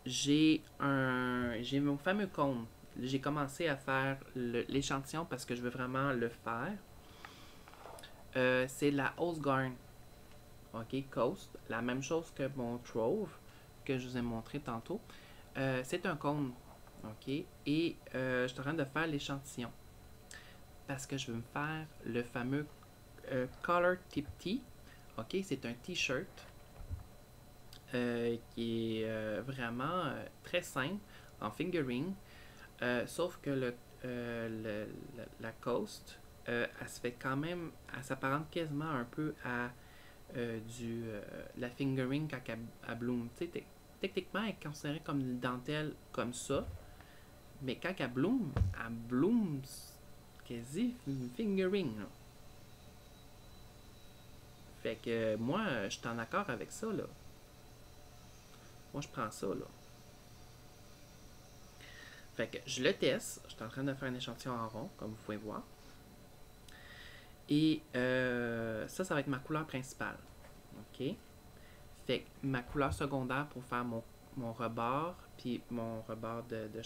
j'ai mon fameux cône. J'ai commencé à faire l'échantillon parce que je veux vraiment le faire. C'est la Housegarn. Ok, Coast. La même chose que mon Trove que je vous ai montré tantôt. C'est un cône. Ok. Et je suis en train de faire l'échantillon. Parce que je veux me faire le fameux Collar Tip Tee. Ok, c'est un t-shirt qui est vraiment très simple en fingering. Sauf que la Coast, elle se fait quand même, elle s'apparente quasiment un peu à la fingering quand elle bloom. Techniquement, elle est considérée comme une dentelle comme ça, mais quand elle bloom quasi une fingering. Là. Fait que moi, je suis en accord avec ça. Là. Moi, je prends ça. Là. Fait que je le teste. Je suis en train de faire un échantillon en rond, comme vous pouvez voir. Et ça va être ma couleur principale. OK? Fait que ma couleur secondaire pour faire mon rebord, puis mon rebord de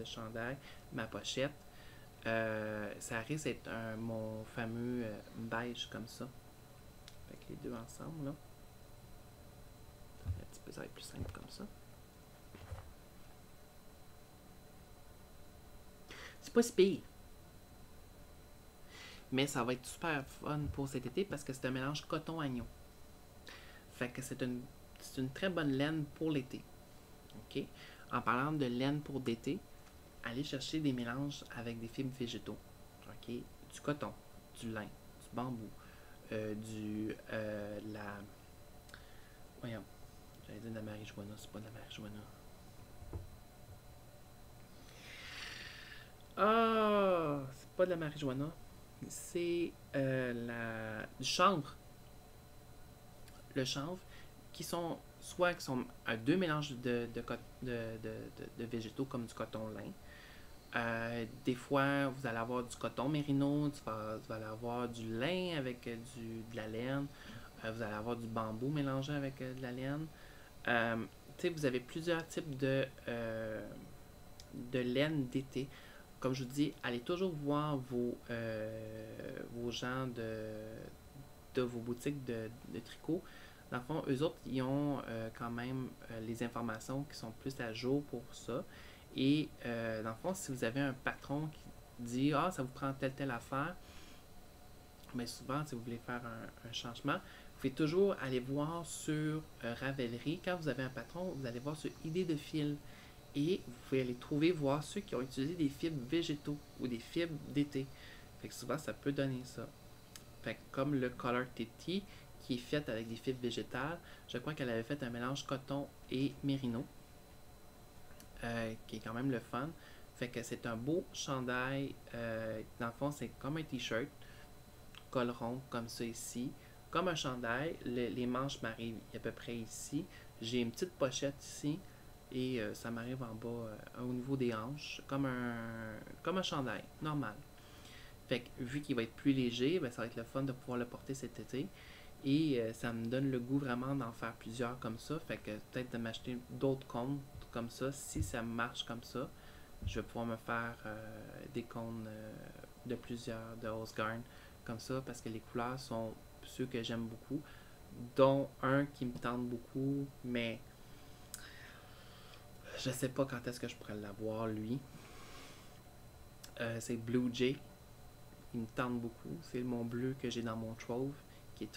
chandail, ma pochette, ça risque d'être mon fameux beige comme ça. Fait que les deux ensemble, là. Un petit peu, ça va être plus simple comme ça. C'est pas si pire. Mais ça va être super fun pour cet été parce que c'est un mélange coton-agneau. Fait que c'est une très bonne laine pour l'été. OK? En parlant de laine pour l'été, allez chercher des mélanges avec des fibres végétaux. du coton, du lin, du bambou, la... Voyons, j'allais dire de la marijuana, c'est pas de la marijuana. Ah, c'est pas de la marijuana, c'est du chanvre. Le chanvre, qui sont soit qui sont deux mélanges de végétaux comme du coton lin. Des fois, vous allez avoir du coton mérino, vous allez avoir du lin avec de la laine, vous allez avoir du bambou mélangé avec de la laine. Vous avez plusieurs types de laine d'été. Comme je vous dis, allez toujours voir vos gens de vos boutiques de tricot. Dans le fond, eux autres, ils ont quand même les informations qui sont plus à jour pour ça. Et dans le fond, si vous avez un patron qui dit « Ah, ça vous prend telle affaire », mais souvent, si vous voulez faire un changement, vous pouvez toujours aller voir sur Ravelry. Quand vous avez un patron, vous allez voir sur idée de fil. Et vous pouvez aller trouver, voir ceux qui ont utilisé des fibres végétaux ou des fibres d'été. Fait que souvent, ça peut donner ça. Fait que comme le Color Titty, qui est fait avec des fibres végétales, je crois qu'elle avait fait un mélange coton et mérino, qui est quand même le fun. Fait que c'est un beau chandail. Dans le fond, c'est comme un t-shirt, col rond comme ça ici, comme un chandail. Les manches m'arrivent à peu près ici. J'ai une petite pochette ici. Et ça m'arrive en bas au niveau des hanches, comme un chandail, normal. Fait que vu qu'il va être plus léger, ben, ça va être le fun de pouvoir le porter cet été. Et ça me donne le goût vraiment d'en faire plusieurs comme ça. Fait que peut-être de m'acheter d'autres cônes comme ça. Si ça marche comme ça, je vais pouvoir me faire des cônes de plusieurs, de Housegarn comme ça. Parce que les couleurs sont ceux que j'aime beaucoup. Dont un qui me tente beaucoup, mais je sais pas quand est-ce que je pourrais l'avoir, lui. C'est Blue Jay. Il me tente beaucoup. C'est mon bleu que j'ai dans mon Trove, qui est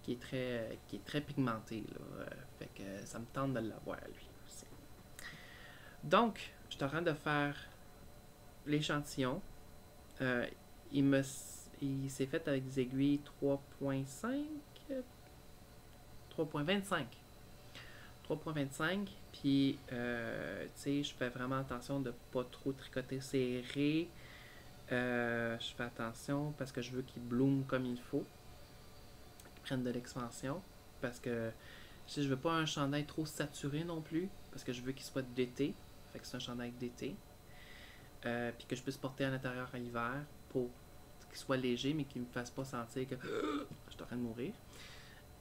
qui est très pigmenté, là. Fait que ça me tente de l'avoir, lui aussi. Donc, je suis en train de faire l'échantillon. Il s'est fait avec des aiguilles 3.5, 3.25. 3.25, puis tu sais, je fais vraiment attention de pas trop tricoter serré. Je fais attention parce que je veux qu'il bloom comme il faut, qu'il prenne de l'expansion, parce que si je veux pas un chandail trop saturé non plus, parce que je veux qu'il soit d'été, fait que c'est un chandail d'été, puis que je puisse porter à l'intérieur à l'hiver pour qu'il soit léger, mais qu'il me fasse pas sentir que je suis en train de mourir,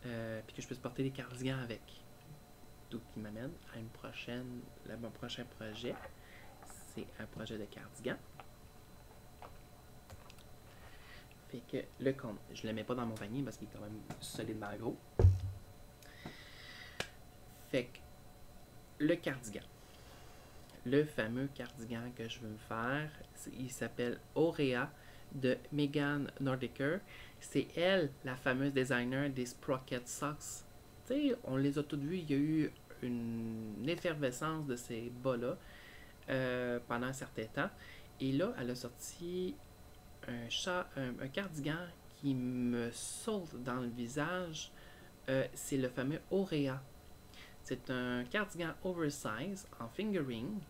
puis que je puisse porter des cardigans avec. Tout qui m'amène à mon prochain projet. C'est un projet de cardigan. Fait que le cône, je ne le mets pas dans mon panier parce qu'il est quand même solidement gros. Fait que le cardigan, le fameux cardigan que je veux me faire, il s'appelle Aurea de Megan Nordiker. C'est elle, la fameuse designer des Sprocket Socks. Tu sais, on les a toutes vus, il y a eu une effervescence de ces bas-là pendant un certain temps. Et là, elle a sorti un cardigan qui me saute dans le visage. C'est le fameux Aurea. C'est un cardigan oversize en fingering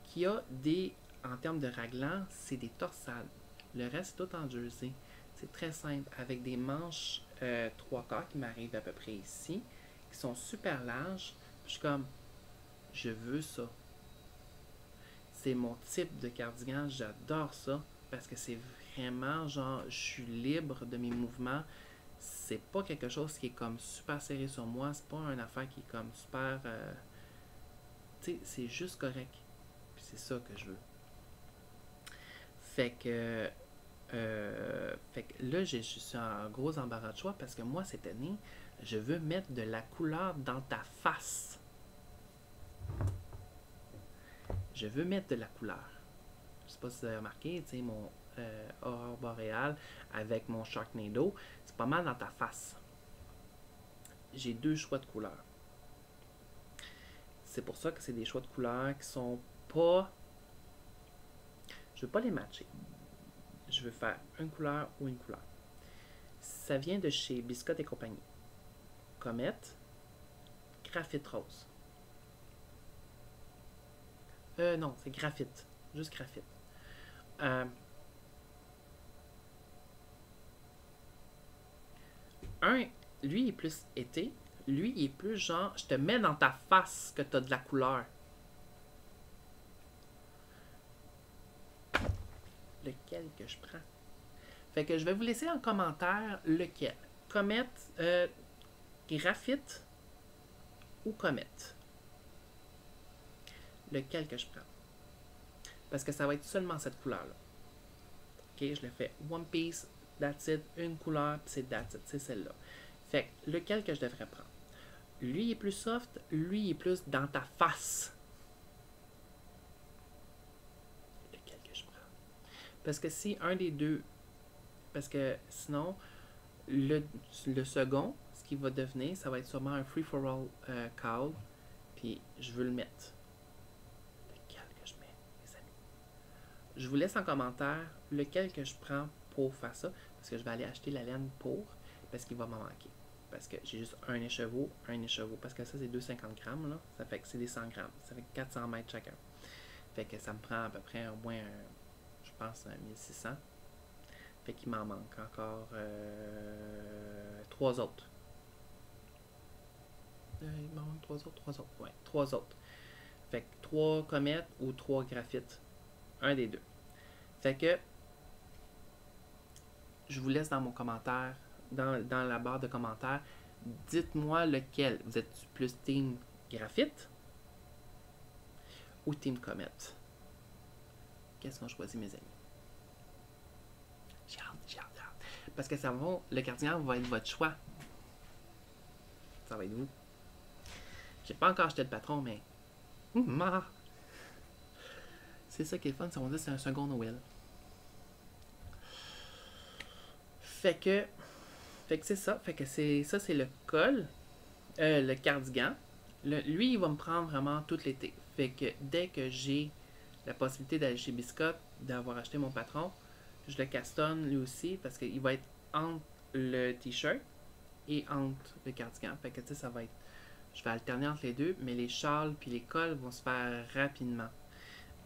qui a en termes de raglan, c'est des torsades. Le reste, c'est tout en jersey. C'est très simple, avec des manches 3/4 qui m'arrivent à peu près ici, qui sont super larges. Je suis comme, je veux ça. C'est mon type de cardigan, j'adore ça, parce que c'est vraiment genre, je suis libre de mes mouvements. C'est pas quelque chose qui est comme super serré sur moi, c'est pas une affaire qui est comme super... tu sais, c'est juste correct. Puis c'est ça que je veux. Fait que là, je suis en gros embarras de choix parce que moi, cette année, je veux mettre de la couleur dans ta face. Je veux mettre de la couleur. Je sais pas si vous avez remarqué, tu sais, mon aurore boréale avec mon Sharknado, c'est pas mal dans ta face. J'ai deux choix de couleurs. C'est pour ça que c'est des choix de couleurs qui sont pas Je veux pas les matcher. Je veux faire une couleur ou une couleur. Ça vient de chez Biscotte et compagnie. Comète, graphite rose. Non, c'est graphite. Juste graphite. Lui, il est plus été. Lui, il est plus genre, je te mets dans ta face que tu as de la couleur. Lequel que je prends? Fait que je vais vous laisser en commentaire lequel. Comète, graphite ou comète. Lequel que je prends? Parce que ça va être seulement cette couleur-là. Ok, je le fais one piece, that's it, une couleur, puis c'est that's it, c'est celle-là. Fait que lequel que je devrais prendre? Lui est plus soft, lui est plus dans ta face. Lequel que je prends? Parce que si un des deux, parce que sinon, le second, ce qui va devenir, ça va être sûrement un free-for-all cowl, puis je veux le mettre. Lequel que je mets, mes amis? Je vous laisse en commentaire lequel que je prends pour faire ça, parce que je vais aller acheter la laine pour, parce qu'il va m'en manquer. Parce que j'ai juste un écheveau, parce que ça c'est 250 grammes, là. Ça fait que c'est des 100 grammes, ça fait 400 mètres chacun. Fait que ça me prend à peu près au moins, je pense, 1600. Fait qu'il m'en manque encore 3 autres. Il m'en manque 3 autres, ouais, 3 autres. Fait que 3 comètes ou 3 graphites, un des deux. Fait que je vous laisse dans mon commentaire, dans la barre de commentaires, dites-moi lequel. Vous êtes plus team graphite ou team comète? Qu'est-ce qu'on choisit, mes amis? J'ai hâte. Parce que le cardigan va être votre choix. Ça va être vous. J'ai pas encore acheté de patron, mais... C'est ça qui est fun, on dit c'est un second Noël. Fait que c'est ça. Fait que ça, c'est le col. Le cardigan. Lui, il va me prendre vraiment tout l'été. Fait que dès que j'ai la possibilité d'aller chez Biscotte, d'avoir acheté mon patron, je le castonne lui aussi parce qu'il va être entre le t-shirt et entre le cardigan. Fait que tu sais, ça va être... Je vais alterner entre les deux, mais les châles puis les cols vont se faire rapidement.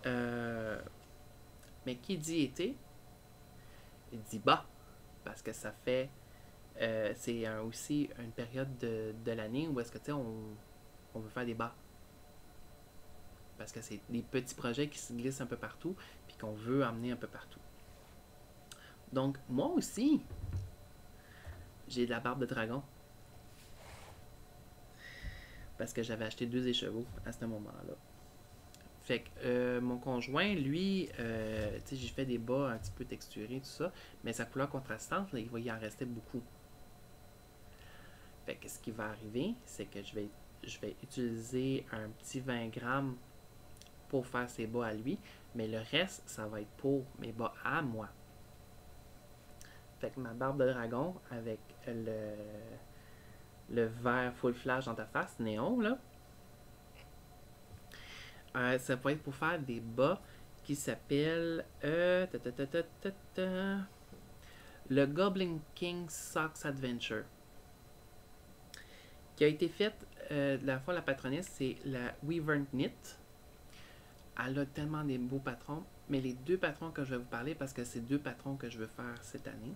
Mais qui dit été, il dit bas. Parce que ça fait... c'est aussi une période de l'année où est-ce que tu sais, on veut faire des bas. Parce que c'est des petits projets qui se glissent un peu partout puis qu'on veut emmener un peu partout. Donc, moi aussi, j'ai de la barbe de dragon. Parce que j'avais acheté 2 écheveaux à ce moment-là. Fait que mon conjoint, lui, tu sais, j'ai fait des bas un petit peu texturés, tout ça, mais sa couleur contrastante, là, il va y en rester beaucoup. Fait que ce qui va arriver, c'est que je vais utiliser un petit 20 grammes pour faire ses bas à lui, mais le reste, ça va être pour mes bas à moi. Fait que ma barbe de dragon avec le vert full flash dans ta face, néon, là, ça va être pour faire des bas qui s'appellent le Goblin King Socks Adventure. Qui a été faite, la fois la patronesse, c'est la Weaver Knit. Elle a tellement des beaux patrons, mais les 2 patrons que je vais vous parler, parce que c'est 2 patrons que je veux faire cette année,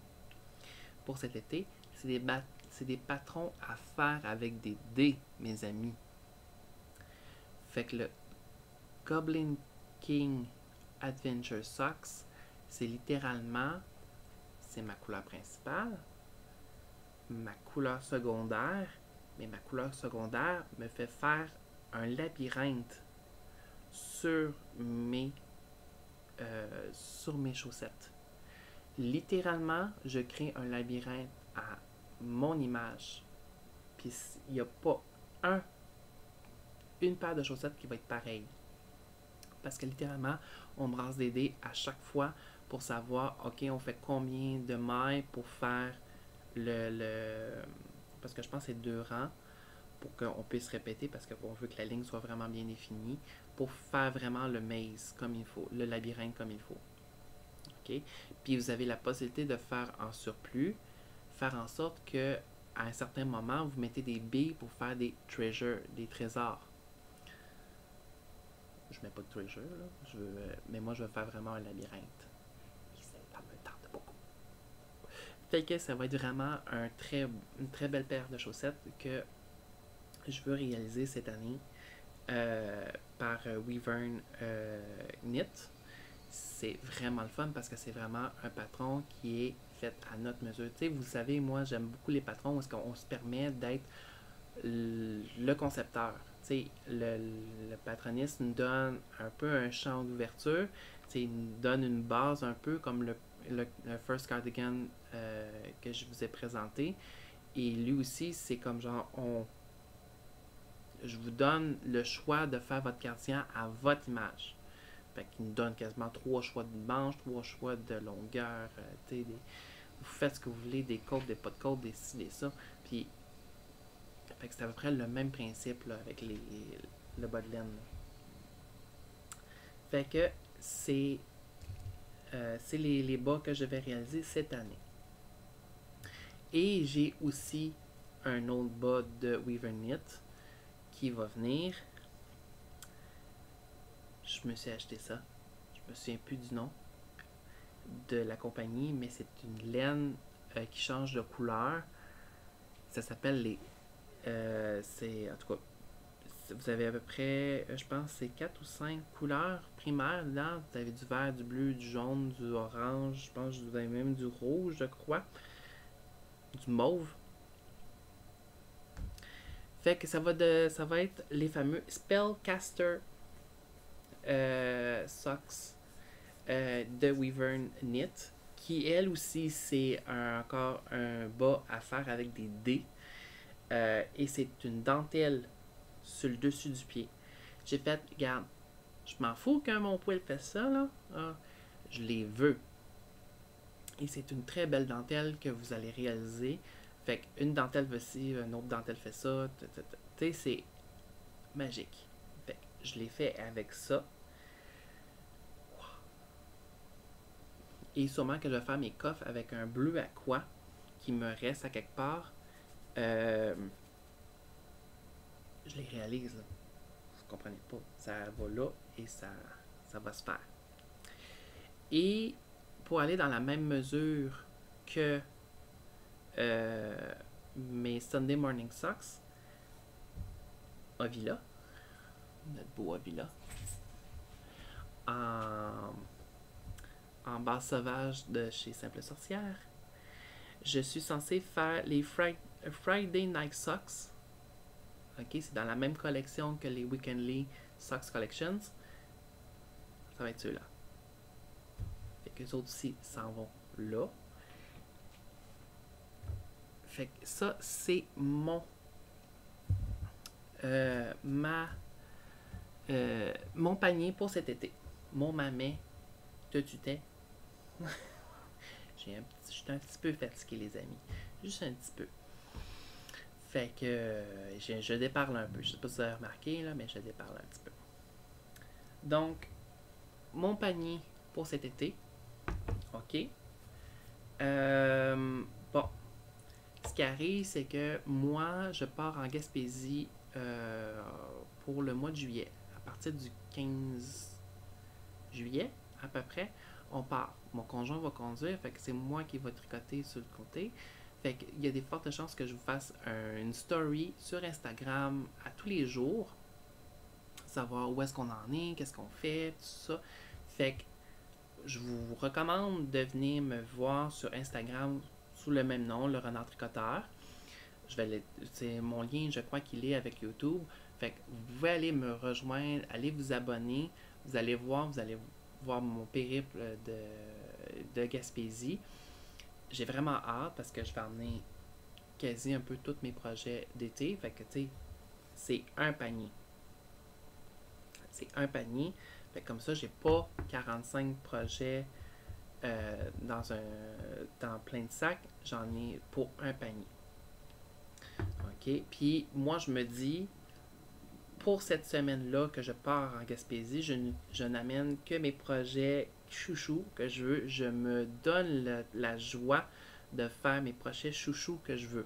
pour cet été, c'est des patrons à faire avec des dés, mes amis. Fait que le Goblin King Adventure Socks, c'est littéralement, c'est ma couleur principale, ma couleur secondaire, mais ma couleur secondaire me fait faire un labyrinthe sur mes chaussettes. Littéralement, je crée un labyrinthe à mon image. Puis il n'y a pas une paire de chaussettes qui va être pareille. Parce que littéralement, on brasse des dés à chaque fois pour savoir, ok, on fait combien de mailles pour faire parce que je pense que c'est 2 rangs pour qu'on puisse répéter, parce qu'on veut que la ligne soit vraiment bien définie, pour faire vraiment le maze comme il faut, le labyrinthe comme il faut. OK? Puis vous avez la possibilité de faire en surplus, faire en sorte que à un certain moment, vous mettez des billes pour faire des treasures, des trésors. Je mets pas de treasure, là. Mais moi, je veux faire vraiment un labyrinthe. Et ça me tente beaucoup. Fait que ça va être vraiment une très belle paire de chaussettes que je veux réaliser cette année par Wyvern Knit. C'est vraiment le fun parce que c'est vraiment un patron qui est fait à notre mesure. Tu sais, vous savez, moi, j'aime beaucoup les patrons où est-ce qu'on se permet d'être le concepteur. Tu sais, le patroniste nous donne un peu un champ d'ouverture. Tu sais, il nous donne une base un peu comme le First Cardigan que je vous ai présenté. Et lui aussi, c'est comme genre, je vous donne le choix de faire votre cardigan à votre image. Fait qu'il nous donne quasiment 3 choix de manches, 3 choix de longueur. Vous faites ce que vous voulez, des côtes, des pas de côtes, des ci, des ça. Puis, fait que c'est à peu près le même principe là, avec le bas de laine. Fait que c'est les bas que je vais réaliser cette année. Et j'ai aussi un autre bas de Wyvern Knit qui va venir. Je me suis acheté ça. Je me souviens plus du nom de la compagnie, mais c'est une laine qui change de couleur. Ça s'appelle les... c'est en tout cas, vous avez à peu près, je pense, c'est 4 ou 5 couleurs primaires là. Vous avez du vert, du bleu, du jaune, du orange, je pense que vous avez même du rouge, je crois, du mauve. Fait que ça va être les fameux Spellcaster Socks de Wyvern Knit, qui elle aussi c'est encore un bas à faire avec des dés. Et c'est une dentelle sur le dessus du pied. J'ai fait, regarde, je m'en fous qu'un mon poil fasse ça, là. Ah, je les veux. Et c'est une très belle dentelle que vous allez réaliser. Fait qu'une dentelle fait ci, une autre dentelle fait ça. Tu sais, c'est magique. Fait que je l'ai fait avec ça. Et sûrement que je vais faire mes coffres avec un bleu aqua qui me reste à quelque part. Je les réalise, là. Vous comprenez pas. Ça va là et ça va se faire. Et pour aller dans la même mesure que mes Sunday Morning Socks, Avila, notre beau Avila, en base sauvage de chez Simple Sorcière, je suis censé faire les Friday Night Socks. Ok, c'est dans la même collection que les Weekendly Socks Collections. Ça va être ceux-là. Fait que les autres aussi s'en vont là. Fait que ça, c'est mon mon panier pour cet été. Mon mamet de tutais. Je suis un petit peu fatigué, les amis. Juste un petit peu. Fait que je déparle un peu. Je sais pas si vous avez remarqué, là, mais je déparle un petit peu. Donc, mon panier pour cet été. OK. Bon. Ce qui arrive, c'est que moi, je pars en Gaspésie pour le mois de juillet. À partir du 15 juillet, à peu près, on part. Mon conjoint va conduire, fait que c'est moi qui va tricoter sur le côté. Fait qu'il y a des fortes chances que je vous fasse une story sur Instagram à tous les jours. Savoir où est-ce qu'on en est, qu'est-ce qu'on fait, tout ça. Fait que je vous recommande de venir me voir sur Instagram sous le même nom, le Renard Tricoteur. C'est mon lien, je crois qu'il est avec YouTube. Fait que vous pouvez aller me rejoindre, aller vous abonner. Vous allez voir mon périple de Gaspésie. J'ai vraiment hâte parce que je vais emmener quasi un peu tous mes projets d'été. Fait que, tu sais, c'est un panier. C'est un panier. Fait que comme ça, j'ai pas 45 projets dans plein de sacs. J'en ai pour un panier. OK? Puis, moi, je me dis, pour cette semaine-là que je pars en Gaspésie, je n'amène que mes projets chouchous que je veux. Je me donne la joie de faire mes projets chouchous que je veux.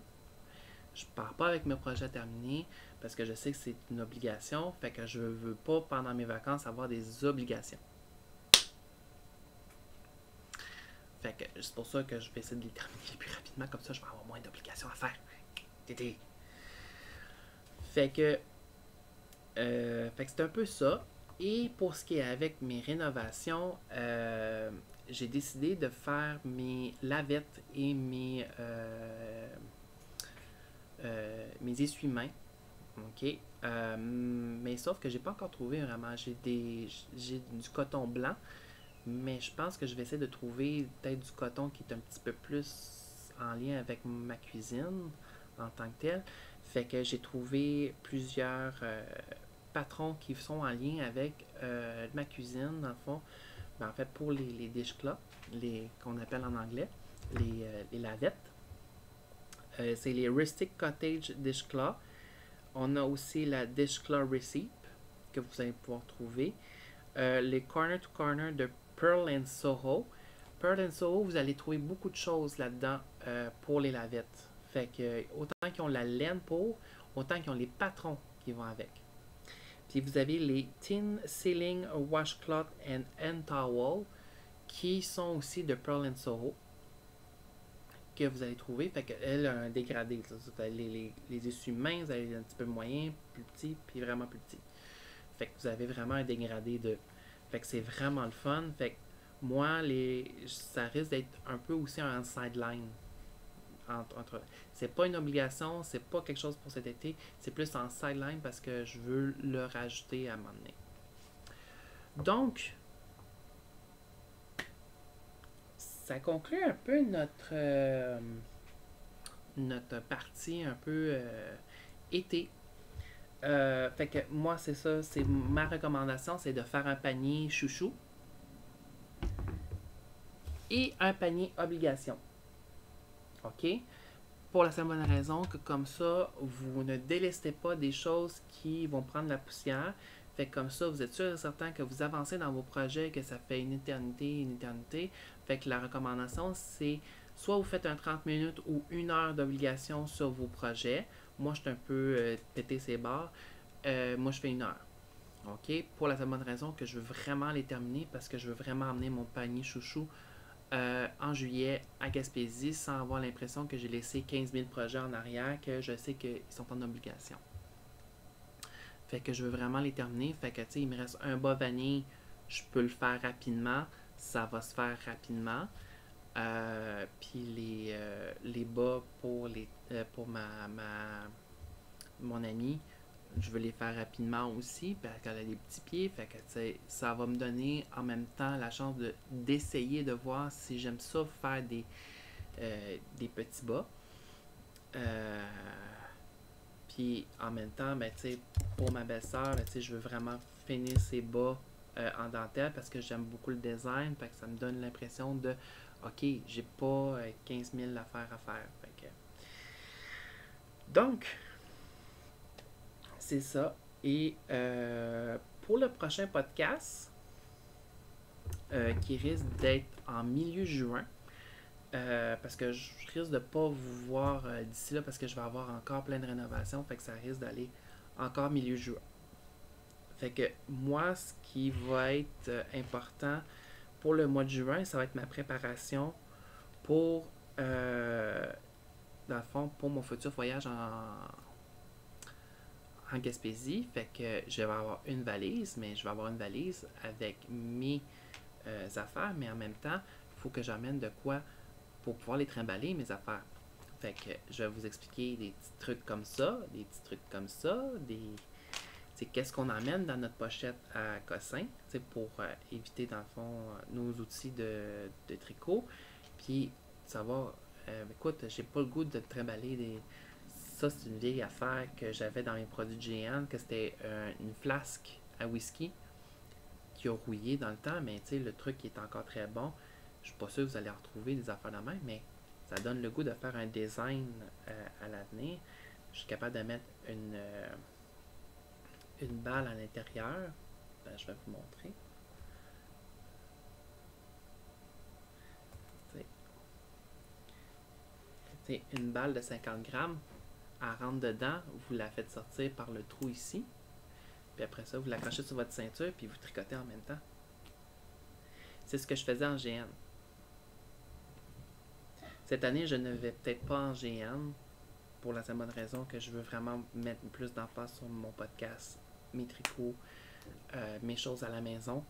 Je pars pas avec mes projets terminés parce que je sais que c'est une obligation. Fait que je veux pas, pendant mes vacances, avoir des obligations. Fait que c'est pour ça que je vais essayer de les terminer le plus rapidement. Comme ça, je vais avoir moins d'obligations à faire. Tété. Fait que c'est un peu ça. Et pour ce qui est avec mes rénovations, j'ai décidé de faire mes lavettes et mes essuie-mains. OK. Mais sauf que j'ai pas encore trouvé vraiment. J'ai du coton blanc, mais je pense que je vais essayer de trouver peut-être du coton qui est un petit peu plus en lien avec ma cuisine en tant que tel. Fait que j'ai trouvé plusieurs patrons qui sont en lien avec ma cuisine, dans le fond. Ben, en fait, pour les dishcloths, qu'on appelle en anglais, les lavettes. C'est les Rustic Cottage Dishcloth. On a aussi la Dishcloth Recipe que vous allez pouvoir trouver. Les Corner to Corner de Pearl and Soho. Pearl and Soho, vous allez trouver beaucoup de choses là-dedans pour les lavettes. Fait que autant qu'ils ont la laine pour, autant qu'ils ont les patrons qui vont avec. Puis vous avez les Tin Ceiling Washcloth and End Towel qui sont aussi de Pearl and Soho que vous allez trouver. Fait qu'elle a un dégradé. Les essuie-mains, vous avez un petit peu moyen, plus petit, puis vraiment plus petit. Fait que vous avez vraiment un dégradé de... Fait que c'est vraiment le fun. Fait que moi, ça risque d'être un peu aussi un sideline. C'est pas une obligation, c'est pas quelque chose pour cet été, c'est plus en sideline parce que je veux le rajouter à un moment donné. Donc, ça conclut un peu notre partie un peu été. Fait que moi, c'est ça, c'est ma recommandation, c'est de faire un panier chouchou et un panier obligation. OK? Pour la simple bonne raison que comme ça, vous ne délestez pas des choses qui vont prendre la poussière. Fait que comme ça, vous êtes sûr et certain que vous avancez dans vos projets, que ça fait une éternité. Fait que la recommandation, c'est soit vous faites un 30 minutes ou 1 heure d'obligation sur vos projets. Moi, je suis un peu pété ses barres. Moi, je fais 1 heure. OK? Pour la simple bonne raison que je veux vraiment les terminer parce que je veux vraiment amener mon panier chouchou en juillet à Gaspésie sans avoir l'impression que j'ai laissé 15 000 projets en arrière que je sais qu'ils sont en obligation. Fait que je veux vraiment les terminer. Fait que tu sais, il me reste un bas vanille, je peux le faire rapidement. Ça va se faire rapidement. Puis les bas pour mon amie, je veux les faire rapidement aussi parce qu'elle a des petits pieds. Fait que ça va me donner en même temps la chance d'essayer de voir si j'aime ça faire des petits bas. Puis en même temps, ben, pour ma belle-sœur, ben, je veux vraiment finir ses bas en dentelle parce que j'aime beaucoup le design. Fait que ça me donne l'impression de OK, j'ai pas 15 000 affaires à faire. Fait que... Donc, c'est ça. Et pour le prochain podcast, qui risque d'être en milieu juin, parce que je risque de ne pas vous voir d'ici là parce que je vais avoir encore plein de rénovations. Fait que ça risque d'aller encore milieu juin. Fait que moi, ce qui va être important pour le mois de juin, ça va être ma préparation pour, dans le fond, pour mon futur voyage en Gaspésie. Fait que je vais avoir une valise, mais je vais avoir une valise avec mes affaires, mais en même temps, il faut que j'amène de quoi pour pouvoir les trimballer, mes affaires. Fait que je vais vous expliquer des petits trucs comme ça, des petits trucs comme ça, qu'est-ce qu'on emmène dans notre pochette à cossin, pour éviter, dans le fond, nos outils de tricot. Puis, savoir, écoute, j'ai pas le goût de trimballer des... Ça, c'est une vieille affaire que j'avais dans mes produits de GN, que c'était une flasque à whisky qui a rouillé dans le temps, mais le truc est encore très bon. Je suis pas sûr que vous allez retrouver des affaires de même, mais ça donne le goût de faire un design à l'avenir. Je suis capable de mettre une balle à l'intérieur. Ben, je vais vous montrer. c'est une balle de 50 grammes, elle rentre dedans, vous la faites sortir par le trou ici, puis après ça, vous l'accrochez sur votre ceinture, puis vous tricotez en même temps. C'est ce que je faisais en GN. Cette année, je ne vais peut-être pas en GN, pour la simple bonne raison que je veux vraiment mettre plus d'emphase sur mon podcast, mes tricots, mes choses à la maison.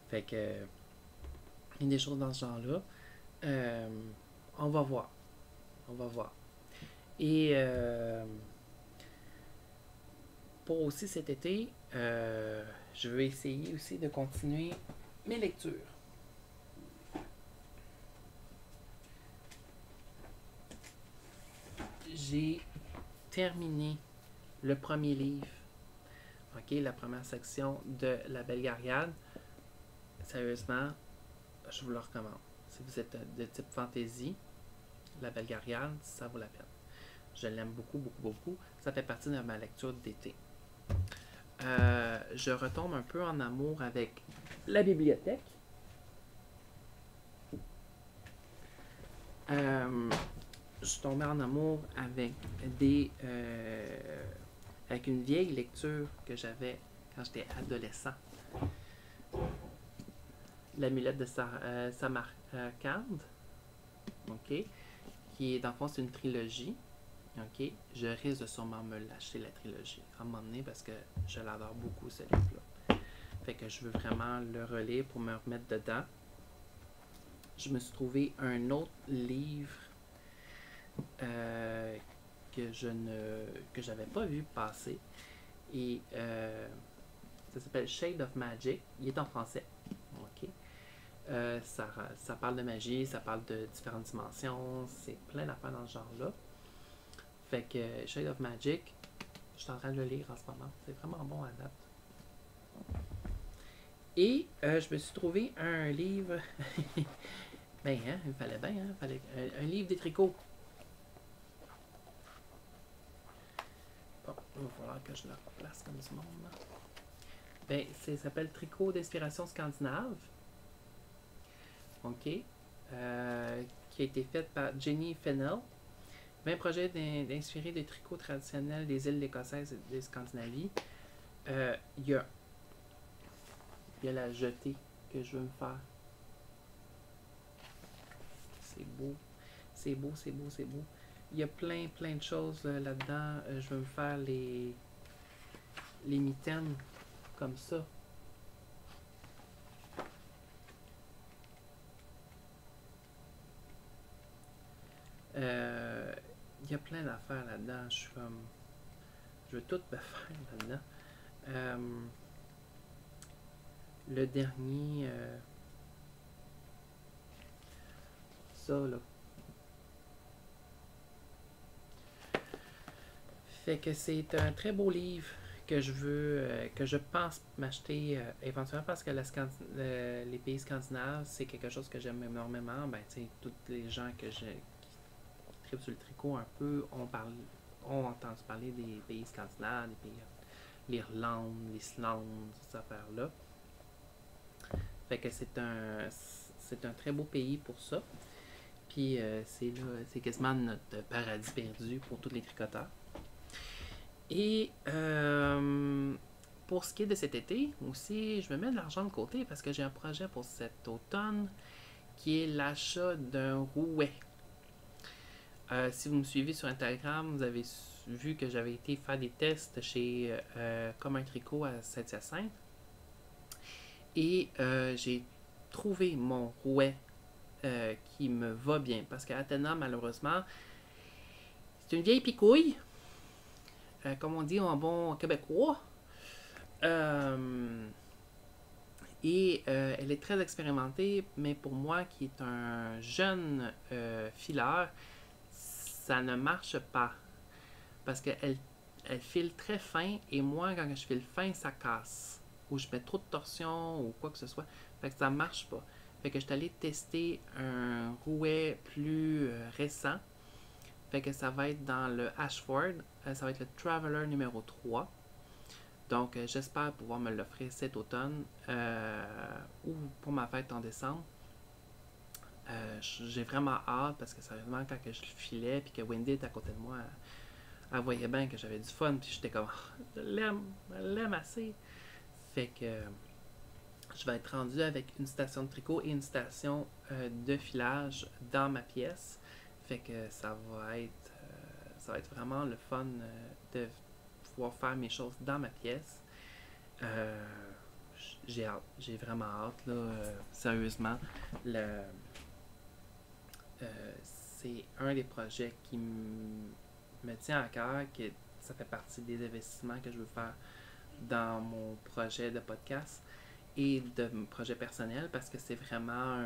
Fait que, il y a des choses dans ce genre-là. On va voir. On va voir. Et pour aussi cet été, je veux essayer aussi de continuer mes lectures. J'ai terminé le premier livre, ok, la première section de La Belle Gaillarde. Sérieusement, je vous le recommande. Si vous êtes de type fantasy, La Belle Gaillarde, ça vaut la peine. Je l'aime beaucoup, beaucoup, beaucoup. Ça fait partie de ma lecture d'été. Je retombe un peu en amour avec la bibliothèque. Je suis tombé en amour avec avec une vieille lecture que j'avais quand j'étais adolescent. L'amulette de Samarcande, ok, qui est dans le fond c'est une trilogie. Ok, je risque de sûrement me l'acheter la trilogie à un moment donné parce que je l'adore beaucoup ce livre-là. Fait que je veux vraiment le relire pour me remettre dedans. Je me suis trouvé un autre livre que j'avais pas vu passer et ça s'appelle Shade of Magic. Il est en français. Ok. Ça parle de magie, ça parle de différentes dimensions, c'est plein d'affaires dans ce genre-là. Fait que Shade of Magic, je suis en train de le lire en ce moment. C'est vraiment bon à date. Et je me suis trouvé un livre. Ben, hein, il fallait bien, hein, fallait un livre des tricots. Bon, il va falloir que je le replace comme du monde. Là. Ben, ça s'appelle Tricot d'inspiration scandinave. OK. Qui a été fait par Jenny Fennell. 20 projets d'inspirer des tricots traditionnels des îles écossaises et de Scandinavie. Il y a la jetée que je veux me faire. C'est beau. C'est beau, c'est beau, c'est beau. Il y a plein de choses là-dedans. Je veux me faire les mitaines comme ça. Il y a plein d'affaires là-dedans. Je veux tout me faire là-dedans. Le dernier, ça là. Fait que c'est un très beau livre que je pense m'acheter éventuellement parce que les pays scandinaves, c'est quelque chose que j'aime énormément. Ben, tu sais, tous les gens qui tripent sur le tricot un peu ont entendu parler des pays scandinaves, des pays, l'Irlande, l'Islande, ces affaires-là. Fait que c'est un très beau pays pour ça. Puis c'est quasiment notre paradis perdu pour tous les tricoteurs. Et pour ce qui est de cet été, aussi, je me mets de l'argent de côté parce que j'ai un projet pour cet automne qui est l'achat d'un rouet. Si vous me suivez sur Instagram, vous avez vu que j'avais été faire des tests chez Comme un tricot à Saint-Hyacinthe. Et j'ai trouvé mon rouet qui me va bien. Parce qu'à Athéna, malheureusement, c'est une vieille picouille. Comme on dit en bon québécois. Et elle est très expérimentée, mais pour moi, qui est un jeune fileur, ça ne marche pas. Parce qu'elle file très fin, et moi, quand je file fin, ça casse. Ou je mets trop de torsion, ou quoi que ce soit. Fait que ça marche pas. Fait que je suis allé tester un rouet plus récent. Fait que ça va être dans le Ashford. Ça va être le Traveler numéro 3. Donc, j'espère pouvoir me l'offrir cet automne ou pour ma fête en décembre. J'ai vraiment hâte parce que sérieusement, quand que je le filais puis que Wendy était à côté de moi, elle voyait bien que j'avais du fun puis j'étais comme je l'aime assez. Fait que je vais être rendu avec une station de tricot et une station de filage dans ma pièce. Fait que ça va être vraiment le fun de pouvoir faire mes choses dans ma pièce. Euh, j'ai hâte, j'ai vraiment hâte là, sérieusement. C'est un des projets qui me tient à cœur, que ça fait partie des investissements que je veux faire dans mon projet de podcast et de mon projet personnel parce que c'est vraiment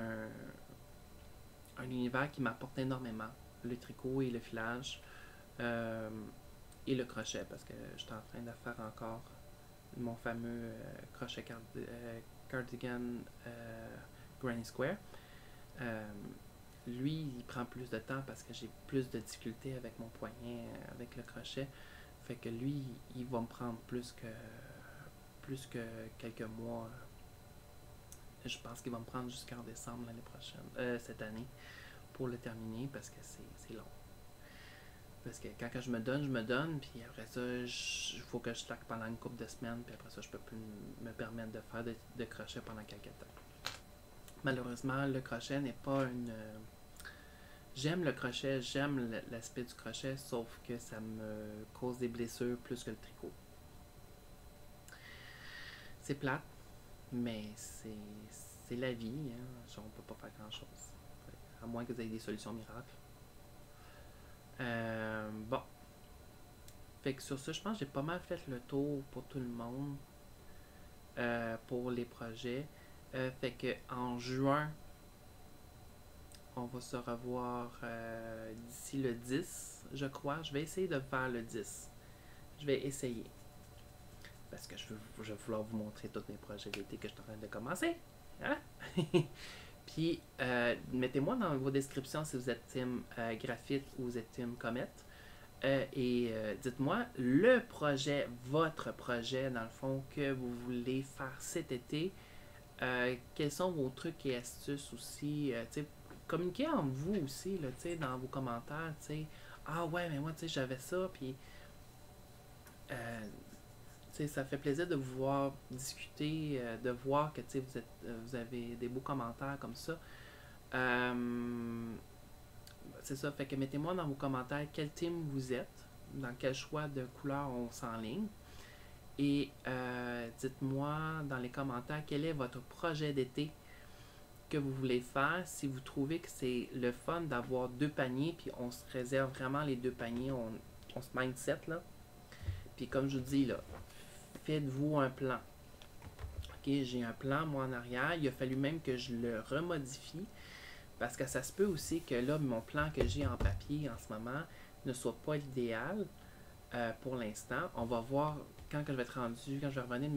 un univers qui m'apporte énormément. Le tricot et le filage euh, et le crochet parce que je suis en train de faire encore mon fameux crochet cardigan Granny Square. Euh, Lui, il prend plus de temps parce que j'ai plus de difficultés avec mon poignet, avec le crochet. Fait que lui, il va me prendre plus que quelques mois. Je pense qu'il va me prendre jusqu'en décembre l'année prochaine, cette année, pour le terminer parce que c'est long. Parce que quand je me donne, puis après ça, il faut que je slack pendant une couple de semaines, puis après ça, je peux plus me permettre de faire de crochet pendant quelques temps. Malheureusement, le crochet n'est pas une. J'aime le crochet, j'aime l'aspect du crochet, sauf que ça me cause des blessures plus que le tricot. C'est plate, mais c'est la vie, hein. On peut pas faire grand chose. À moins que vous ayez des solutions miracles. Bon. Fait que sur ça, je pense que j'ai pas mal fait le tour pour tout le monde. Pour les projets. Fait que en juin, on va se revoir d'ici le 10, je crois. Je vais essayer de faire le 10. Je vais essayer. Parce que je vais vouloir vous montrer tous mes projets d'été que je suis en train de commencer. Hein? Puis, mettez-moi dans vos descriptions si vous êtes team graphite ou vous êtes team comet. Et dites-moi votre projet, dans le fond, que vous voulez faire cet été. Quels sont vos trucs et astuces aussi? Communiquez entre vous aussi, là, dans vos commentaires. Ah ouais, mais moi, j'avais ça, puis euh, ça fait plaisir de vous voir discuter, de voir que vous avez des beaux commentaires comme ça. Euh, c'est ça, fait que mettez-moi dans vos commentaires quel team vous êtes, dans quel choix de couleur on s'enligne. Et dites-moi dans les commentaires quel est votre projet d'été que vous voulez faire. Si vous trouvez que c'est le fun d'avoir deux paniers, puis on se réserve vraiment les deux paniers, on se mindset là. Puis comme je vous dis là, faites-vous un plan. Ok, j'ai un plan moi en arrière. Il a fallu même que je le remodifie parce que ça se peut aussi que là, mon plan que j'ai en papier en ce moment ne soit pas l'idéal pour l'instant. On va voir quand que je vais être rendu, quand je vais revenir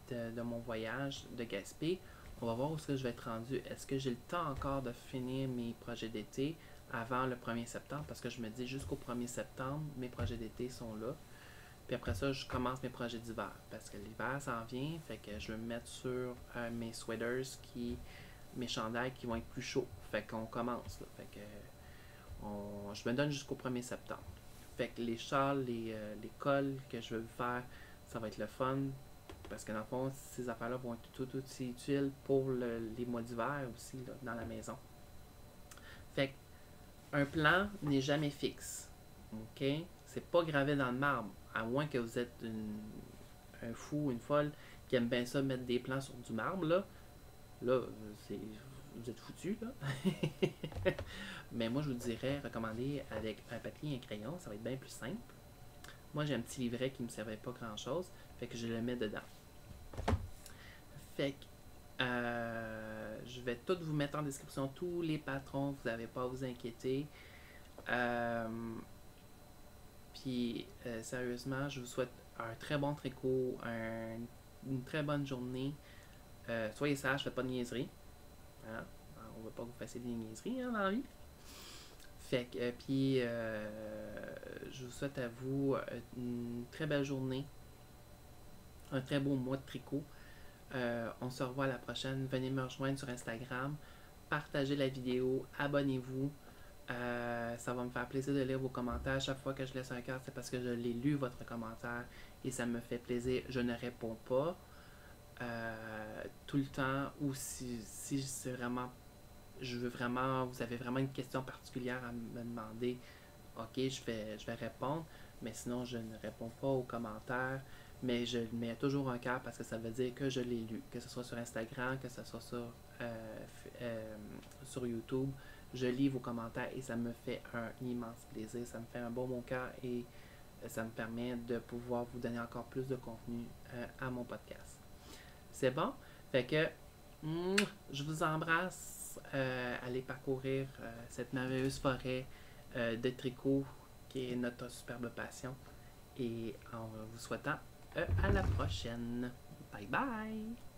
de mon voyage de Gaspé. On va voir où est-ce que je vais être rendu. Est-ce que j'ai le temps encore de finir mes projets d'été avant le 1er septembre? Parce que je me dis jusqu'au 1er septembre, mes projets d'été sont là. Puis après ça, je commence mes projets d'hiver. Parce que l'hiver s'en vient. Fait que je vais me mettre sur mes sweaters, mes chandails qui vont être plus chauds. Fait qu'on commence. Là. Fait que je me donne jusqu'au 1er septembre. Fait que les châles, les cols que je veux faire, ça va être le fun. Parce que dans le fond, ces affaires-là vont être tout aussi utiles pour les mois d'hiver aussi, là, dans la maison. Fait que un plan n'est jamais fixe. OK? C'est pas gravé dans le marbre. À moins que vous êtes un fou, une folle qui aime bien ça mettre des plans sur du marbre, là vous êtes foutu, là. Mais moi, je vous dirais, recommander avec un papier et un crayon, ça va être bien plus simple. Moi, j'ai un petit livret qui ne me servait pas grand-chose, fait que je le mets dedans. Fait que je vais tout vous mettre en description, tous les patrons, vous n'avez pas à vous inquiéter. Puis, sérieusement, je vous souhaite un très bon tricot, une très bonne journée. Soyez sages, faites pas de niaiseries. Hein? On ne veut pas que vous fassiez des niaiseries dans la vie. Fait que, puis, je vous souhaite à vous une très belle journée, un très beau mois de tricot. On se revoit à la prochaine. Venez me rejoindre sur Instagram. partagez la vidéo, abonnez-vous. Ça va me faire plaisir de lire vos commentaires. Chaque fois que je laisse un cœur, c'est parce que je l'ai lu votre commentaire et ça me fait plaisir. Je ne réponds pas tout le temps, ou si c'est vraiment, je veux vraiment, vous avez vraiment une question particulière à me demander, ok, je vais répondre, mais sinon je ne réponds pas aux commentaires. Mais je mets toujours un cœur parce que ça veut dire que je l'ai lu, que ce soit sur Instagram, que ce soit sur YouTube. Je lis vos commentaires et ça me fait un immense plaisir. Ça me fait un beau mon cœur et ça me permet de pouvoir vous donner encore plus de contenu à mon podcast. C'est bon? Fait que je vous embrasse. Allez parcourir cette merveilleuse forêt de tricot qui est notre superbe passion. Et en vous souhaitant à la prochaine. Bye bye!